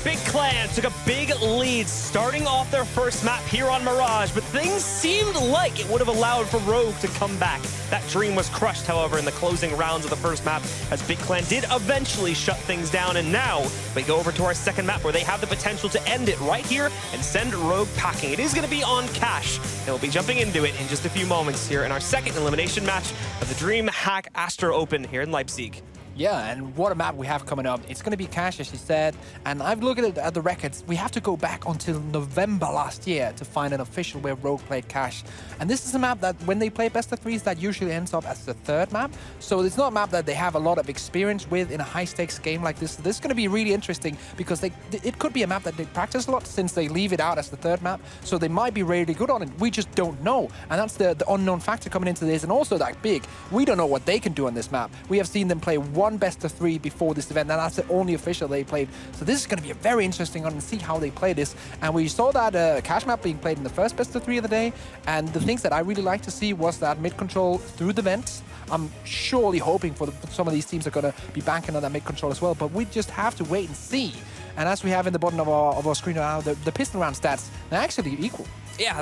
Big Clan took a big lead starting off their first map here on Mirage, but things seemed like it would have allowed for Rogue to come back. That dream was crushed, however, in the closing rounds of the first map, as Big Clan did eventually shut things down. And now we go over to our second map, where they have the potential to end it right here and send Rogue packing. It is going to be on Cash, and we'll be jumping into it in just a few moments here in our second elimination match of the DreamHack Astro Open here in Leipzig. Yeah, and what a map we have coming up. It's going to be Cash, as you said, and I've looked at the records. We have to go back until November last year to find an official where Rogue played Cash. And this is a map that, when they play best of threes, that usually ends up as the third map. So it's not a map that they have a lot of experience with in a high-stakes game like this. This is going to be really interesting, because it could be a map that they practice a lot, since they leave it out as the third map. So they might be really good on it. We just don't know. And that's the unknown factor coming into this. And also that big, we don't know what they can do on this map. We have seen them play one best of three before this event, and that's the only official they played. So this is going to be a very interesting one, and see how they play this. And we saw that Cash map being played in the first best of three of the day, and the things that I really like to see was that mid control through the vents. I'm surely hoping for some of these teams are going to be banking on that mid control as well, but we just have to wait and see. And as we have in the bottom of our screen now, the pistol round stats, they're actually equal. Yeah,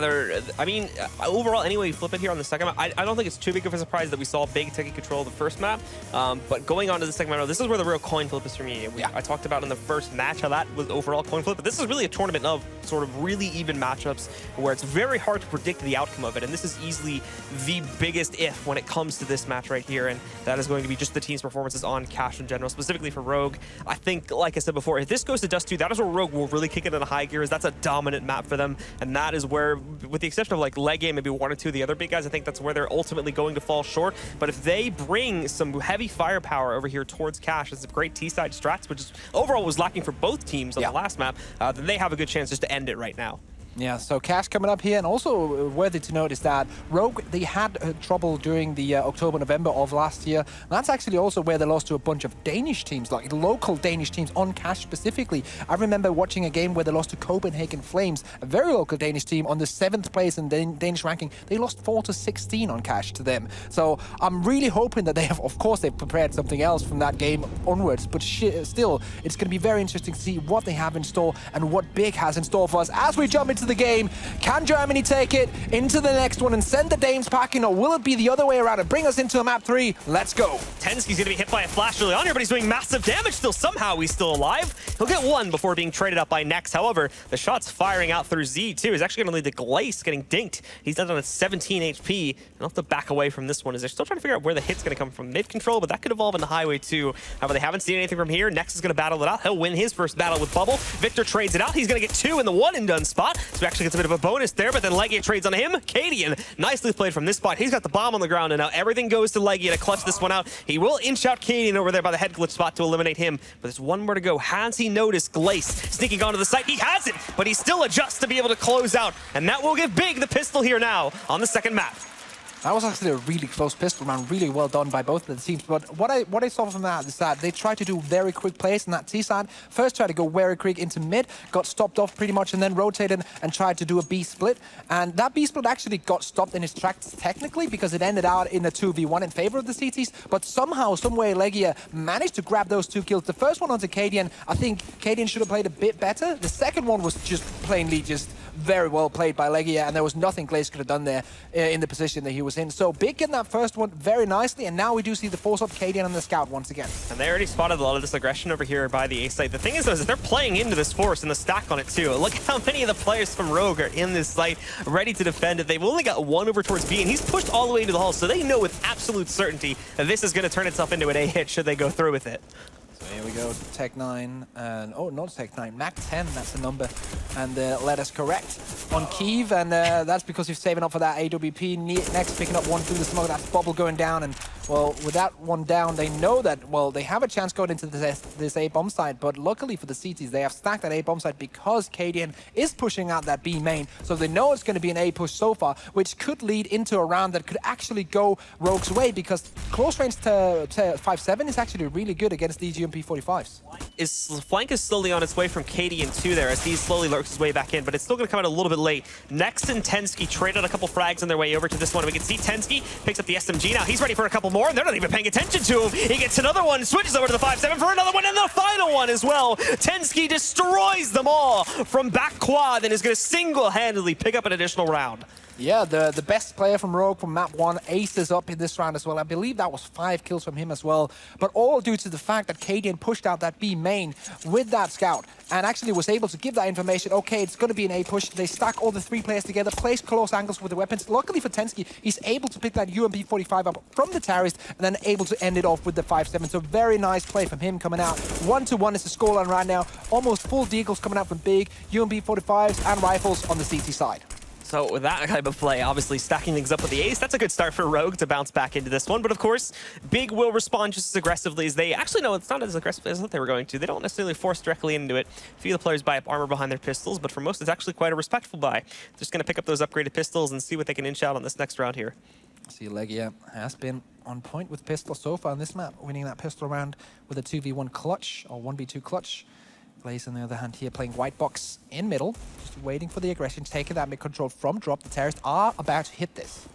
I mean, overall, anyway, you flip it here on the second map, I don't think it's too big of a surprise that we saw Big taking control of the first map. But going on to the second map, this is where the real coin flip is for me. I talked about in the first match how that was overall coin flip, but this is really a tournament of sort of really even matchups where it's very hard to predict the outcome of it. And this is easily the biggest if when it comes to this match right here. And that is going to be just the team's performances on Cash in general, specifically for Rogue. I think, like I said before, if this goes to Dust 2, that is where Rogue will really kick it in a high gear. That's a dominant map for them. And that is where, with the exception of like Leggy and maybe one or two of the other big guys, I think that's where they're ultimately going to fall short. But if they bring some heavy firepower over here towards Cash, it's a great T-side strats, which is overall was lacking for both teams on the last map, then they have a good chance just to end it right now. Yeah, so Cash coming up here, and also worthy to note is that Rogue, they had trouble during the October-November of last year. And that's actually also where they lost to a bunch of Danish teams, like local Danish teams on Cash specifically. I remember watching a game where they lost to Copenhagen Flames, a very local Danish team, on the 7th place in Danish ranking. They lost 4-16 on Cash to them. So I'm really hoping that they have, of course, they've prepared something else from that game onwards, but still, it's going to be very interesting to see what they have in store and what Big has in store for us as we jump into the game. Can Germany take it into the next one and send the Danes packing, or will it be the other way around and bring us into a map 3? Let's go. Tensky's gonna be hit by a flash early on here, but he's doing massive damage still. Somehow he's still alive. He'll get one before being traded up by Nex. However, the shot's firing out through Z too. He's actually gonna lead to Glace getting dinked. He's done on 17 HP. They'll have to back away from this one as they're still trying to figure out where the hit's gonna come from. Mid control, but that could evolve into Highway too. However, they haven't seen anything from here. Nex is gonna battle it out. He'll win his first battle with Bubble. Victor trades it out. He's gonna get 2 in the one and done spot. So he actually gets a bit of a bonus there, but then Leggy trades on him. Cadian, nicely played from this spot. He's got the bomb on the ground, and now everything goes to Leggy to clutch this one out. He will inch out Cadian over there by the head glitch spot to eliminate him, but there's one more to go. Has he noticed Glace sneaking onto the site? He hasn't, but he still adjusts to be able to close out, and that will give Big the pistol here now on the second map. That was actually a really close pistol round, really well done by both of the teams. But what I saw from that is that they tried to do very quick plays in that T side. First tried to go very quick into mid, got stopped off pretty much, and then rotated and tried to do a B split. And that B split actually got stopped in its tracks technically, because it ended out in a 2v1 in favor of the CTs. But somehow, someway, Legia managed to grab those 2 kills. The first one onto Cadian, I think Cadian should have played a bit better. The second one was just plainly just very well played by Legia, and there was nothing Glace could have done there in the position that he was in. So Big in that first one very nicely, and now we do see the force up Cadian on the scout once again. And they already spotted a lot of this aggression over here by the A site. The thing is, though, is that they're playing into this force and the stack on it too. Look how many of the players from Rogue are in this site ready to defend it. They've only got one over towards B, and he's pushed all the way into the hull, so they know with absolute certainty that this is going to turn itself into an A hit should they go through with it. So here we go, Tech 9, and oh, not Tech 9, Mac 10, that's the number, and let us correct on Kiev, and that's because he's saving up for that AWP. Next, picking up one through the smoke, that's Bubble going down, and well, with that one down, they know that, well, they have a chance going into this A bomb site, but luckily for the CTs, they have stacked that A bomb site because Cadian is pushing out that B main, so they know it's going to be an A push so far, which could lead into a round that could actually go Rogue's way, because close range to 5-7 is actually really good against these UMP-45s. Flank is slowly on its way from Cadian 2 there as he slowly lurks his way back in, but it's still going to come out a little bit late. Next and Tensky traded a couple frags on their way over to this one. We can see Tensky picks up the SMG now. He's ready for a couple more. more, and they're not even paying attention to him. He gets another one, switches over to the 5-7 for another one, and the final one as well. Tensky destroys them all from back quad and is going to single-handedly pick up an additional round. Yeah, the best player from Rogue from map 1 aces up in this round as well. I believe that was 5 kills from him as well. But all due to the fact that Cadian pushed out that B main with that scout and actually was able to give that information. Okay, it's going to be an A push. They stack all the 3 players together, place close angles with the weapons. Luckily for Tensky, he's able to pick that UMP-45 up from the terrorist and then able to end it off with the 5-7. So very nice play from him coming out. 1-1 is the scoreline right now. Almost full deagles coming out from Big, UMP-45s and rifles on the CT side. So with that type of play, obviously stacking things up with the ace, that's a good start for Rogue to bounce back into this one. But of course, Big will respond just as aggressively as they... Actually, no, it's not as aggressive as I thought they were going to. They don't necessarily force directly into it. A few of the players buy up armor behind their pistols, but for most, it's actually quite a respectful buy. Just going to pick up those upgraded pistols and see what they can inch out on this next round here. See, Legia has been on point with pistol so far on this map, winning that pistol round with a 2v1 clutch, or 1v2 clutch. Glaze, on the other hand, here playing white box in middle, just waiting for the aggression, taking that mid control from drop. The terrorists are about to hit this.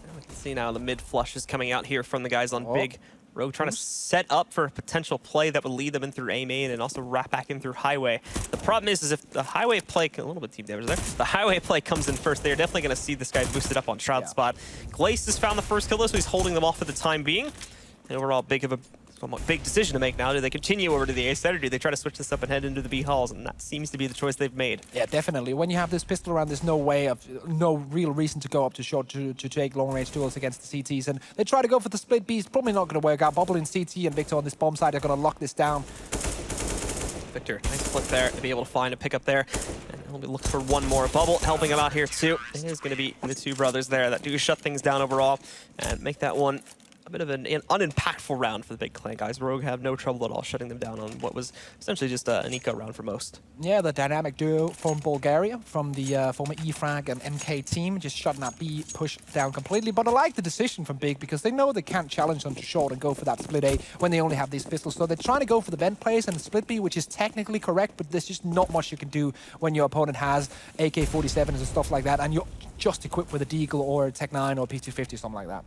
And we can see now the mid flush is coming out here from the guys on Big. Rogue trying to set up for a potential play that would lead them in through A main and also wrap back in through highway. The problem is if the highway play, a little bit team damage there, the highway play comes in first, they're definitely going to see this guy boosted up on Shroud spot. Glaze has found the first kill though, so he's holding them off for the time being. And overall, big decision to make now. Do they continue over to the A side, or do they try to switch this up and head into the B halls? And that seems to be the choice they've made. Yeah, definitely. When you have this pistol around, there's no real reason to go up to short to take long-range duels against the CTs. And they try to go for the split B. It's probably not going to work out. Bubble in CT and Victor on this bomb side are going to lock this down. Victor, nice flip there to be able to find a pickup there. And he'll be looking for one more. Bubble helping him out here too. It is going to be the 2 brothers there that do shut things down overall and make that one a bit of an unimpactful round for the Big Clan guys. Rogue have no trouble at all shutting them down on what was essentially just an eco round for most. Yeah, the dynamic duo from Bulgaria, from the former EFrag and MK team, just shutting that B push down completely. But I like the decision from Big because they know they can't challenge them to short and go for that split A when they only have these pistols. So they're trying to go for the vent plays and the split B, which is technically correct, but there's just not much you can do when your opponent has AK-47s and stuff like that, and you're just equipped with a Deagle or a Tech 9 or P250 or something like that.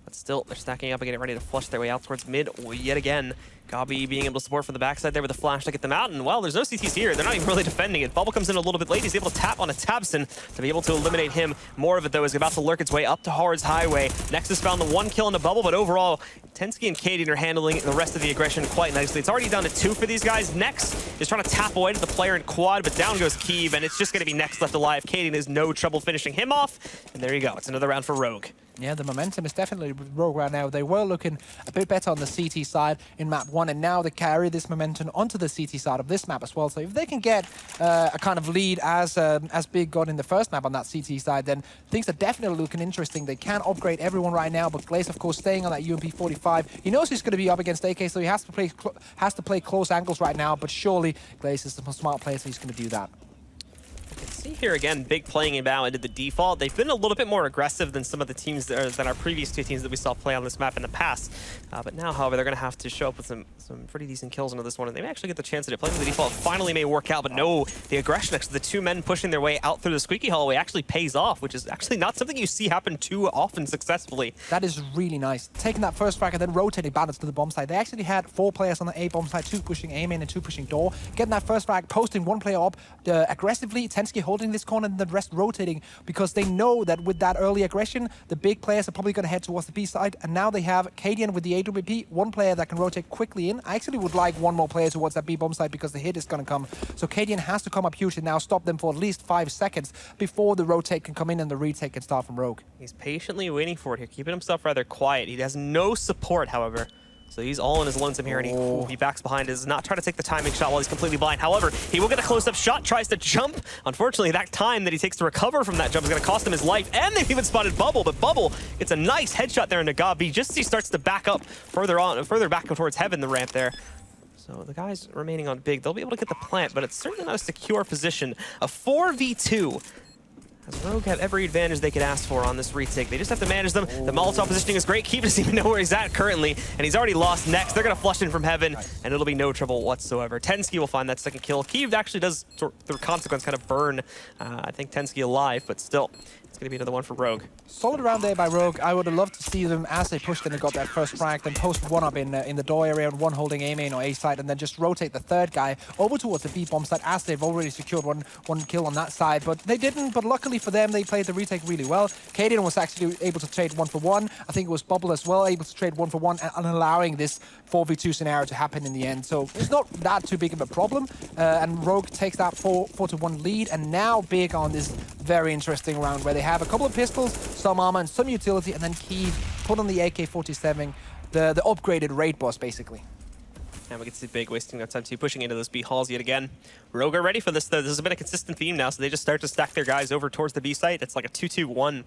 But still, they're stacking up and getting ready to flush their way out towards mid yet again. Gabi being able to support from the backside there with a flash to get them out. And, well, there's no CTs here. They're not even really defending it. Bubble comes in a little bit late. He's able to tap on a Tabson to be able to eliminate him. More of it, though, is about to lurk its way up to Hard's Highway. Nexus found the 1 kill in the Bubble, but overall, Tensky and Cadian are handling the rest of the aggression quite nicely. It's already down to 2 for these guys. Nex is trying to tap away to the player in quad, but down goes Keeve, and it's just going to be Nex left alive. Cadian has no trouble finishing him off. And there you go. It's another round for Rogue. Yeah, the momentum is definitely Rogue right now. They were looking a bit better on the CT side in map 1, and now they carry this momentum onto the CT side of this map as well. So if they can get a kind of lead as Big got in the first map on that CT side, then things are definitely looking interesting. They can upgrade everyone right now, but Glaze, of course, staying on that UMP-45. He knows he's going to be up against AK, so he has to play close angles right now, but surely Glaze is the smart player, so he's going to do that. See here again, Big playing inbound into the default. They've been a little bit more aggressive than some of the teams than our previous 2 teams that we saw play on this map in the past. But now, however, they're going to have to show up with some pretty decent kills into this one, and they may actually get the chance to playing the default. Finally may work out, but no, the aggression next to the 2 men pushing their way out through the squeaky hallway actually pays off, which is actually not something you see happen too often successfully. That is really nice. Taking that first frag and then rotating balance to the bomb side. They actually had 4 players on the A bomb side, 2 pushing A main and 2 pushing door. Getting that first frag, posting 1 player up aggressively. Tensky holding this corner and the rest rotating because they know that with that early aggression, the big players are probably going to head towards the B side. And now they have Cadian with the AWP, 1 player that can rotate quickly in. I actually would like 1 more player towards that B bomb side because the hit is going to come. So Cadian has to come up huge and now stop them for at least 5 seconds before the rotate can come in and the retake can start from Rogue. He's patiently waiting for it here, keeping himself rather quiet. He has no support, however. So he's all in his lonesome here, and he backs behind. Does not try to take the timing shot while he's completely blind. However, he will get a close-up shot, tries to jump. Unfortunately, that time that he takes to recover from that jump is going to cost him his life, and they've even spotted Bubble, but Bubble gets a nice headshot there into Gabi just as he starts to back up further back towards Heaven, the ramp there. So the guys remaining on Big, they'll be able to get the plant, but it's certainly not a secure position. A 4v2. As Rogue have every advantage they could ask for on this retake. They just have to manage them. The Molotov positioning is great. Keeve doesn't even know where he's at currently, and he's already lost Next. They're going to flush in from Heaven, and it'll be no trouble whatsoever. Tensky will find that second kill. Keeve actually does, through consequence, kind of burn, I think, Tensky alive, but still, It's going to be another one for Rogue. Solid round there by Rogue. I would have loved to see them as they pushed in and got that first frag, then post one up in the door area and one holding A main or A side, and then just rotate the third guy over towards the B bomb side as they've already secured one kill on that side. But they didn't. But luckily for them, they played the retake really well. Cadian was actually able to trade 1-for-1. I think it was Bubble as well, able to trade 1-for-1 and allowing this 4v2 scenario to happen in the end. So it's not that too big of a problem. And Rogue takes that 4-1 lead, and now big on this very interesting round where they have a couple of pistols, some armor, and some utility, and then Kiev put on the AK-47, the upgraded raid boss, basically. And we can see Big wasting their time too, pushing into those B halls yet again. Rogue are ready for this, though. This has been a consistent theme now, so they just start to stack their guys over towards the B site. It's like a 2-2-1.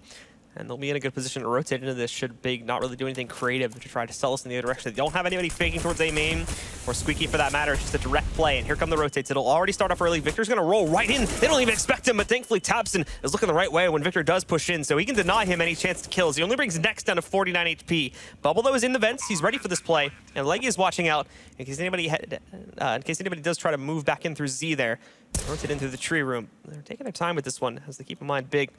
And they'll be in a good position to rotate into this should Big not really do anything creative to try to sell us in the other direction. They don't have anybody faking towards A main, or Squeaky for that matter. It's just a direct play, and here come the rotates. It'll already start off early. Victor's going to roll right in. They don't even expect him, but thankfully Tabson is looking the right way when Victor does push in, so he can deny him any chance to kills. He only brings Nex down to 49 HP. Bubble, though, is in the vents. He's ready for this play, and Leggy is watching out in case anybody does try to move back in through Z there. Rotate into the tree room. They're taking their time with this one, as they keep in mind Big.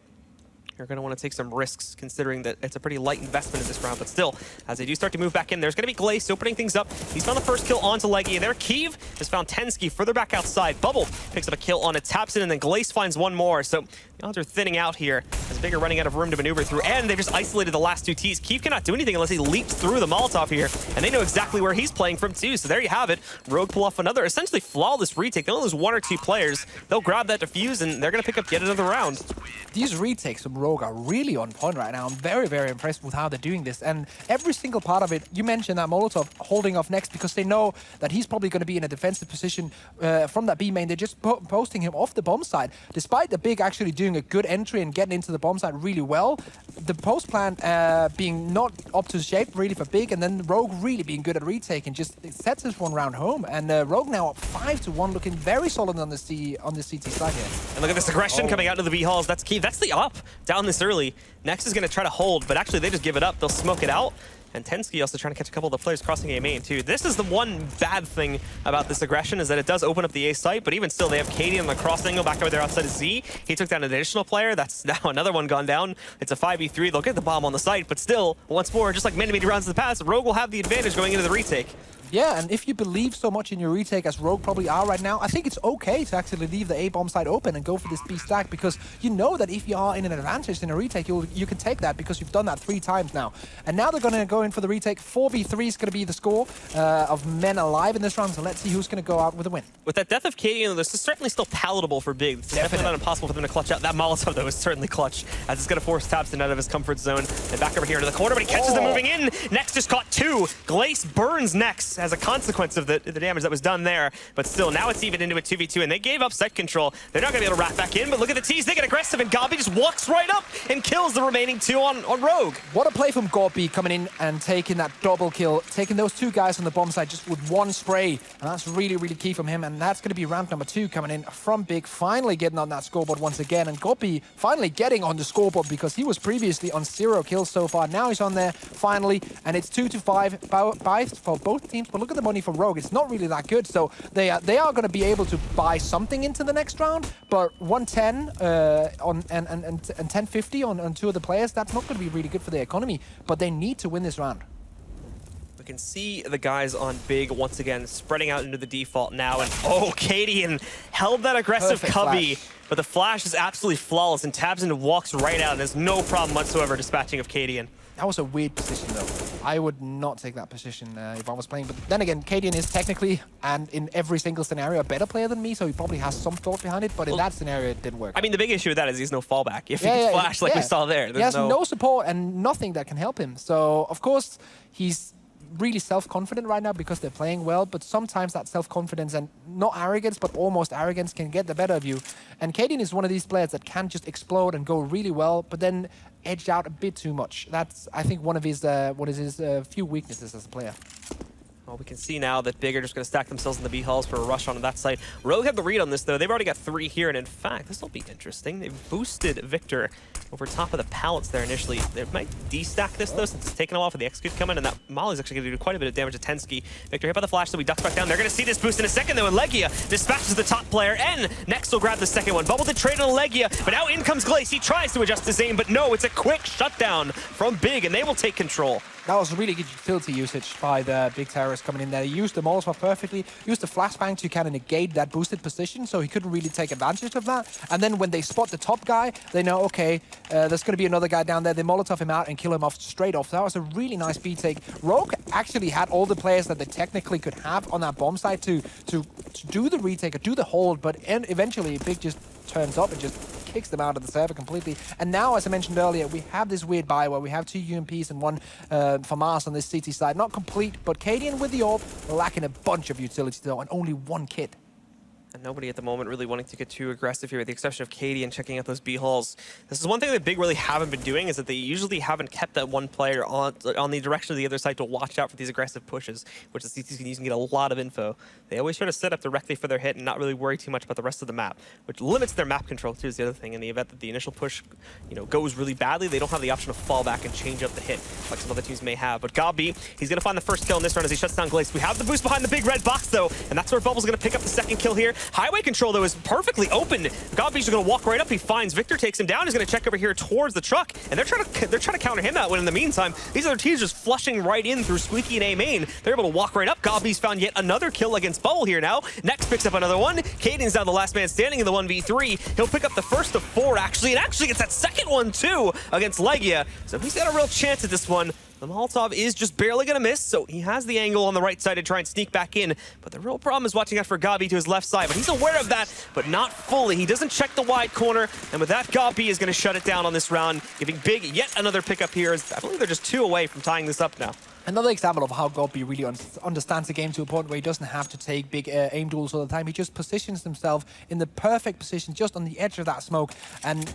You're going to want to take some risks, considering that it's a pretty light investment in this round. But still, as they do start to move back in, there's going to be Glace opening things up. He's found the first kill onto Leggy. There, Kiev has found Tensky further back outside. Bubble picks up a kill on it, taps in, and then Glace finds one more. So the odds are thinning out here as Big are running out of room to maneuver through. And they've just isolated the last two Ts. Kiev cannot do anything unless he leaps through the Molotov here. And they know exactly where he's playing from, too. So there you have it. Rogue pull off another essentially flawless retake. They only lose one or two players. They'll grab that defuse, and they're going to pick up yet another round. These retakes from Rogue are really on point right now. I'm very, very impressed with how they're doing this. And every single part of it, you mentioned that Molotov holding off Next because they know that he's probably going to be in a defensive position from that B main. They're just posting him off the bomb side. Despite the Big actually doing a good entry and getting into the bomb side really well, the post plant being not up to shape really for Big, and then Rogue really being good at retaking just sets this one round home. And Rogue now up 5-1, looking very solid on the CT side here. And look at this aggression coming out into the B halls. That's key. That's the up down this early. Next is going to try to hold, but actually they just give it up. They'll smoke it out. And Tensky also trying to catch a couple of the players crossing A main too. This is the one bad thing about this aggression, is that it does open up the A site, but even still they have Katie on the cross angle back over there outside of Z. He took down an additional player. That's now another one gone down. It's a 5v3. They'll get the bomb on the site, but still, once more, just like many rounds in the past, Rogue will have the advantage going into the retake. Yeah, and if you believe so much in your retake as Rogue probably are right now, I think it's okay to actually leave the A bomb side open and go for this B stack, because you know that if you are in an advantage in a retake, you can take that because you've done that 3 times now. And now they're going to go in for the retake. 4v3 is going to be the score of men alive in this round, so let's see who's going to go out with a win. With that death of Katie, this is certainly still palatable for Big. It's definitely not impossible for them to clutch out. That Molotov, though, is certainly clutch, as it's going to force Tabson out of his comfort zone. And back over here into the corner, but he catches them moving in. Nex just caught 2. Glace burns Nex as a consequence of the damage that was done there. But still, now it's even into a 2v2, and they gave up site control. They're not going to be able to wrap back in, but look at the T's. They get aggressive, and Gabi just walks right up and kills the remaining 2 on Rogue. What a play from Gabi coming in and taking that double kill, taking those 2 guys on the bomb side just with 1 spray. And that's really, really key from him. And that's going to be round number 2 coming in from Big, finally getting on that scoreboard once again. And Gabi finally getting on the scoreboard because he was previously on 0 kills so far. Now he's on there finally, and it's 2-5 buys for both teams. But look at the money from Rogue. It's not really that good, so they are going to be able to buy something into the next round. But 110 and 1050 on 2 of the players, that's not going to be really good for their economy. But they need to win this round. We can see the guys on Big once again spreading out into the default now, and Cadian held that aggressive cubby, but the flash is absolutely flawless, and Tabson walks right out and has no problem whatsoever dispatching of Cadian. That was a weird position, though. I would not take that position if I was playing. But then again, Cadian is technically, and in every single scenario, a better player than me, so he probably has some thought behind it. But in that scenario, it didn't work. I mean, the big issue with that is he's no fallback. If he gets flashed like we saw there, he has no support and nothing that can help him. So, of course, he's really self-confident right now because they're playing well, but sometimes that self-confidence and not arrogance, but almost arrogance can get the better of you. And Cadian is one of these players that can just explode and go really well, but then edge out a bit too much. That's, I think, one of his few weaknesses as a player. Well, we can see now that Big are just going to stack themselves in the B halls for a rush onto that side. Rogue have the read on this, though. They've already got 3 here, and in fact, this will be interesting. They've boosted Victor over top of the pallets there initially. They might destack this, though, since it's taken a while for the execute coming, and that Molly's actually going to do quite a bit of damage to Tensky. Victor hit by the flash, so he ducks back down. They're going to see this boost in a second, though, and Legia dispatches the top player, and next will grab the second one. Bubble did trade on Legia, but now in comes Glace. He tries to adjust his aim, but no, it's a quick shutdown from Big, and they will take control. That was really good utility usage by the big terrorists coming in there. He used the Molotov perfectly, used the flashbang to kind of negate that boosted position, so he couldn't really take advantage of that. And then when they spot the top guy, they know, okay, there's going to be another guy down there. They Molotov him out and kill him off straight off. That was a really nice B take. Rogue actually had all the players that they technically could have on that bomb site to do the retake or do the hold, but eventually Big just turns up and just kicks them out of the server completely. And now, as I mentioned earlier, we have this weird buy where we have 2 UMPs and 1 FAMAS on this CT side. Not complete, but Cadian with the AWP, lacking a bunch of utility though, and only 1 kit. And nobody at the moment really wanting to get too aggressive here, with the exception of Katie and checking out those B halls. This is one thing that Big really haven't been doing, is that they usually haven't kept that one player on the direction of the other side to watch out for these aggressive pushes, which the CTs can use and get a lot of info. They always try to set up directly for their hit and not really worry too much about the rest of the map, which limits their map control too, is the other thing. In the event that the initial push, goes really badly, they don't have the option to fall back and change up the hit like some other teams may have. But Gabi, he's going to find the first kill in this round as he shuts down Glace. We have the boost behind the big red box though, and that's where Bubble's going to pick up the second kill here. Highway control though is perfectly open. Gabi's just going to walk right up. He finds Victor, takes him down. He's going to check over here towards the truck, and they're trying to counter him out. When in the meantime, these other teams just flushing right in through Squeaky and A main. They're able to walk right up. Gabi's found yet another kill against Bubble here now. Next picks up another one. Caden's now the last man standing in the 1v3. He'll pick up the first of 4 actually, and actually gets that second one too against Legia. So he's got a real chance at this one. The Molotov is just barely going to miss, so he has the angle on the right side to try and sneak back in. But the real problem is watching out for Gabi to his left side. But he's aware of that, but not fully. He doesn't check the wide corner, and with that, Gabi is going to shut it down on this round, giving Big yet another pickup here. As I believe they're just 2 away from tying this up now. Another example of how Gobi really understands the game to a point where he doesn't have to take big aim duels all the time. He just positions himself in the perfect position, just on the edge of that smoke, and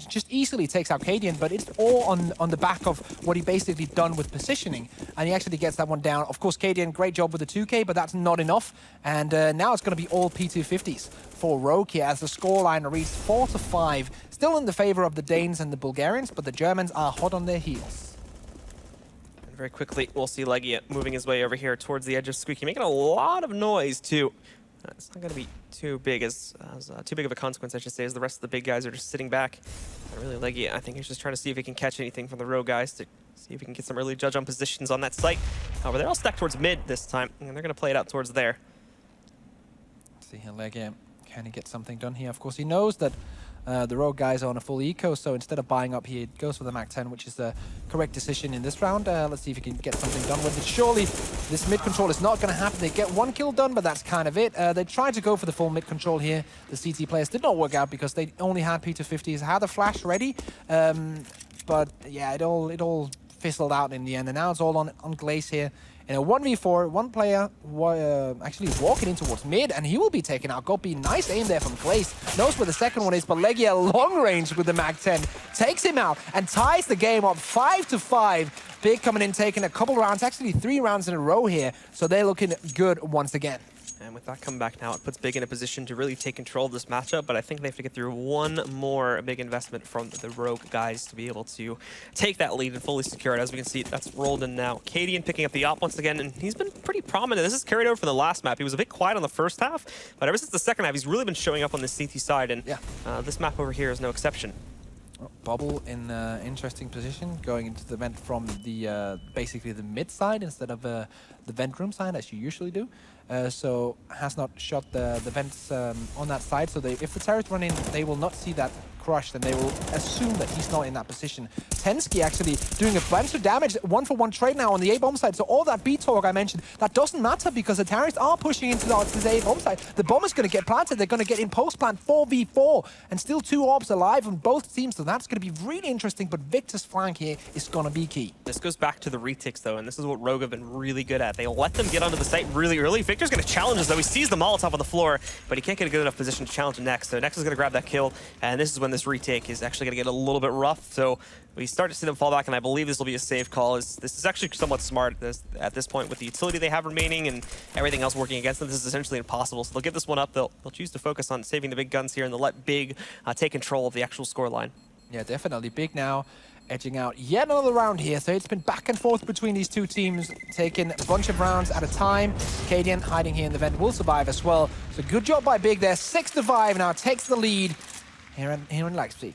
just easily takes out Cadian. But it's all on the back of what he basically done with positioning, and he actually gets that one down. Of course, Cadian, great job with the 2K, but that's not enough. And now it's going to be all P250s for Rogue here, as the scoreline reads 4-5. Still in the favor of the Danes and the Bulgarians, but the Germans are hot on their heels. Very quickly, we'll see Legia moving his way over here towards the edge of Squeaky, making a lot of noise too. It's not going to be too big too big of a consequence, I should say, as the rest of the big guys are just sitting back. And really, Legia, I think he's just trying to see if he can catch anything from the Rogue guys to see if he can get some early judge on positions on that site. However, they're all stacked towards mid this time, and they're going to play it out towards there. Let's see here, Legia, can he get something done here? Of course, he knows that the Rogue guys are on a full eco, so instead of buying up here, he goes for the Mac-10, which is the correct decision in this round. Let's see if he can get something done with it. Surely this mid control is not going to happen. They get 1 kill done, but that's kind of it. They tried to go for the full mid control here. The CT players did not work out because they only had P250s, had a flash ready. But yeah, it all fizzled out in the end, and now it's all on Glace here. In a 1v4, 1 player actually walking in towards mid, and he will be taken out. Gopi, nice aim there from Glace. Knows where the second one is, but Legia long range with the Mag-10 takes him out and ties the game up 5-5. Big coming in, taking a couple rounds, actually 3 rounds in a row here. So they're looking good once again. And with that comeback now, it puts Big in a position to really take control of this matchup, but I think they have to get through 1 more big investment from the Rogue guys to be able to take that lead and fully secure it. As we can see, that's rolled in now. Cadian picking up the op once again, and he's been pretty prominent. This is carried over from the last map. He was a bit quiet on the first half, but ever since the second half, he's really been showing up on the CT side, and this map over here is no exception. Bubble in an interesting position, going into the vent from the basically the mid side instead of the vent room side, as you usually do. So has not shot the vents on that side. So if the terrorists run in, they will not see that crushed, and they will assume that he's not in that position. Tensky actually doing a bunch of damage, 1-for-1 trade now on the A-bomb side. So all that B-talk I mentioned, that doesn't matter because the terrorists are pushing into the A-bomb side. The bomb is going to get planted. They're going to get in post-plant 4v4, and still 2 orbs alive on both teams. So that's going to be really interesting, but Victor's flank here is going to be key. This goes back to the reticks, though, and this is what Rogue have been really good at. They let them get onto the site really early. Victor's going to challenge us, though. He sees the Molotov on the floor, but he can't get a good enough position to challenge Nex. So Nex is going to grab that kill, and this is when this retake is actually going to get a little bit rough. So we start to see them fall back, and I believe this will be a safe call. This is actually somewhat smart at this point with the utility they have remaining and everything else working against them. This is essentially impossible. So they'll give this one up. They'll choose to focus on saving the big guns here, and they'll let Big take control of the actual scoreline. Yeah, definitely. Big now edging out yet another round here. So it's been back and forth between these two teams, taking a bunch of rounds at a time. Cadian hiding here in the vent will survive as well. So good job by Big there. 6-5 now takes the lead here in Leipzig.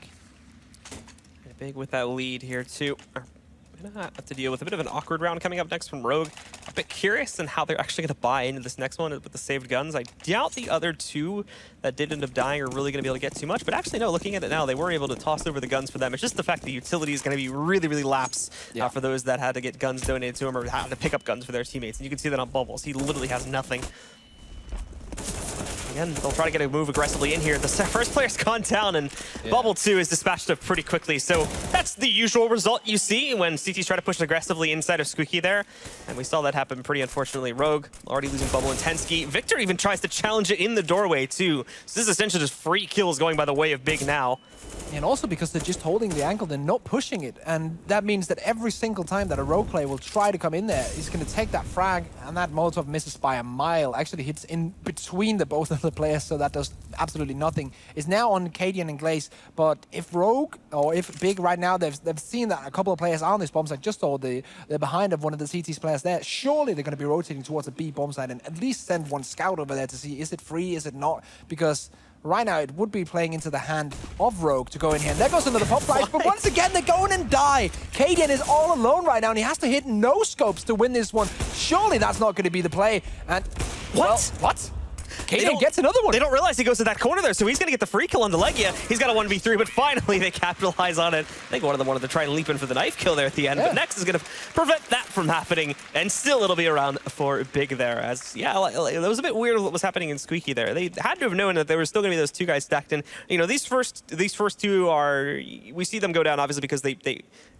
Big with that lead here too. We're gonna have to deal with a bit of an awkward round coming up next from Rogue. A bit curious in how they're actually going to buy into this next one with the saved guns. I doubt the other two that did end up dying are really going to be able to get too much. But actually, no, looking at it now, they were able to toss over the guns for them. It's just the fact the utility is going to be really, really lapse for those that had to get guns donated to them or had to pick up guns for their teammates. And you can see that on Bubbles. He literally has nothing. Again, they'll try to get a move aggressively in here. The first player's gone down, and Bubble 2 is dispatched up pretty quickly. So that's the usual result you see when CTs try to push aggressively inside of Squeaky there. And we saw that happen pretty unfortunately. Rogue already losing Bubble and Tensky. Victor even tries to challenge it in the doorway too. So this is essentially just free kills going by the way of Big now. And also because they're just holding the angle, they're not pushing it. And that means that every single time that a Rogue player will try to come in there, he's going to take that frag, and that Molotov misses by a mile. Actually hits in between the both of the players, so that does absolutely nothing. It's now on Cadian and Glaze, but if Rogue, or if Big right now, they've seen that a couple of players are on this bomb site, just saw they're behind of one of the CT's players there, surely they're going to be rotating towards the B bomb site and at least send one scout over there to see, is it free, is it not? Because right now, it would be playing into the hand of Rogue to go in here. And there goes another pop flash, but once again, they're going and die. Cadian is all alone right now, and he has to hit no scopes to win this one. Surely that's not going to be the play. And what? Well, what? Cadian gets another one. They don't realize he goes to that corner there, so he's going to get the free kill on the Legia. He's got a 1v3, but finally they capitalize on it. I think one of them wanted to try and leap in for the knife kill there at the end, but Next is going to prevent that from happening, and still it'll be around for Big there. As it was a bit weird what was happening in Squeaky there. They had to have known that there were still going to be those two guys stacked in. You know, these first two are, we see them go down obviously because they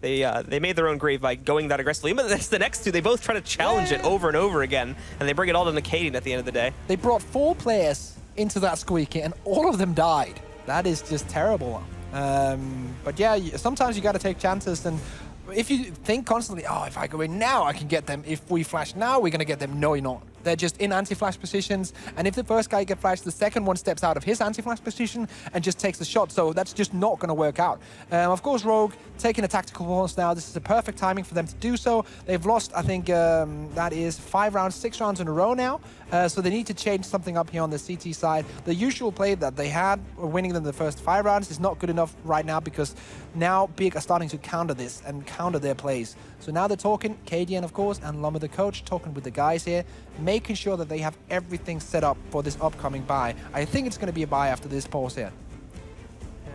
made their own grave by going that aggressively. But that's the next two. They both try to challenge it over and over again, and they bring it all to Cadian at the end of the day. They brought 4 players into that Squeaky, and all of them died. That is just terrible. But yeah, sometimes you got to take chances, and if you think constantly, oh, if I go in now, I can get them. If we flash now, we're going to get them. No, you're not. They're just in anti-flash positions, and if the first guy gets flashed, the second one steps out of his anti-flash position and just takes the shot, so that's just not going to work out. Of course, Rogue taking a tactical pause now. This is the perfect timing for them to do so. They've lost, I think, that is 6 rounds in a row now, so they need to change something up here on the CT side. The usual play that they had, winning them the first 5 rounds, is not good enough right now because now Big are starting to counter this and counter their plays. So now they're talking, Cadian, of course, and Lumber, the coach, talking with the guys here, making sure that they have everything set up for this upcoming buy. I think it's going to be a buy after this pause here.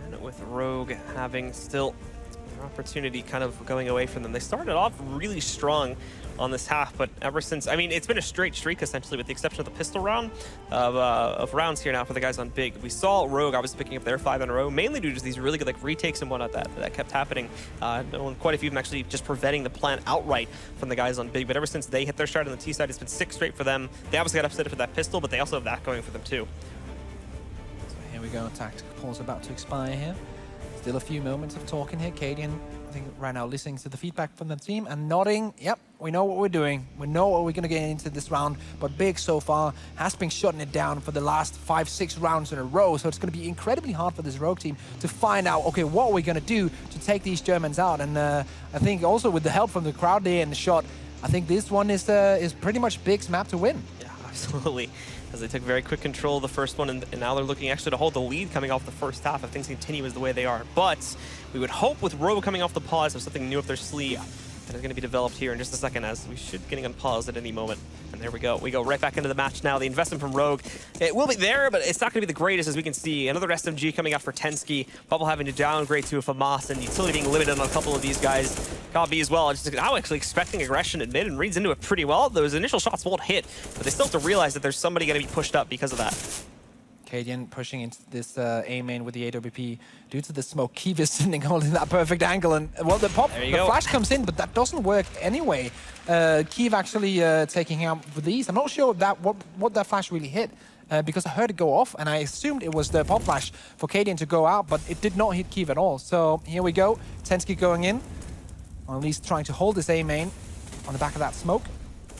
And with Rogue having still their opportunity kind of going away from them, they started off really strong on this half, but ever since, I mean, it's been a straight streak essentially, with the exception of the pistol round of rounds here now for the guys on Big. We saw Rogue obviously picking up their 5 in a row, mainly due to these really good retakes and whatnot that kept happening. Quite a few of them actually just preventing the plan outright from the guys on Big. But ever since they hit their stride on the T side, it's been 6 straight for them. They obviously got upset for that pistol, but they also have that going for them too. So here we go, tactical pause about to expire here. Still a few moments of talking here. Cadian, I think right now listening to the feedback from the team and nodding. Yep, we know what we're doing. We know what we're going to get into this round. But Big so far has been shutting it down for the last 5-6 rounds in a row. So it's going to be incredibly hard for this Rogue team to find out, okay, what are we going to do to take these Germans out? And I think also with the help from the crowd there in the shot, I think this one is pretty much Big's map to win. Yeah, absolutely. As they took very quick control of the first one, and now they're looking actually to hold the lead coming off the first half if things continue as the way they are. But we would hope with Robo coming off the pause of something new up their sleeve that is going to be developed here in just a second, as we should be getting unpaused at any moment. And there we go. We go right back into the match now. The investment from Rogue, it will be there, but it's not going to be the greatest, as we can see. Another SMG coming out for Tensky. Bubble having to downgrade to a FAMAS, and utility being limited on a couple of these guys. Copy as well. Just now actually expecting aggression in mid and reads into it pretty well. Those initial shots won't hit, but they still have to realize that there's somebody going to be pushed up because of that. Cadian pushing into this A main with the AWP due to the smoke. Keeve is sitting holding that perfect angle, and well, the flash comes in, but that doesn't work anyway. Keeve actually taking out with these. I'm not sure that what that flash really hit. because I heard it go off, and I assumed it was the pop flash for Cadian to go out, but it did not hit Keeve at all. So here we go, Tensky going in, or at least trying to hold this A main on the back of that smoke,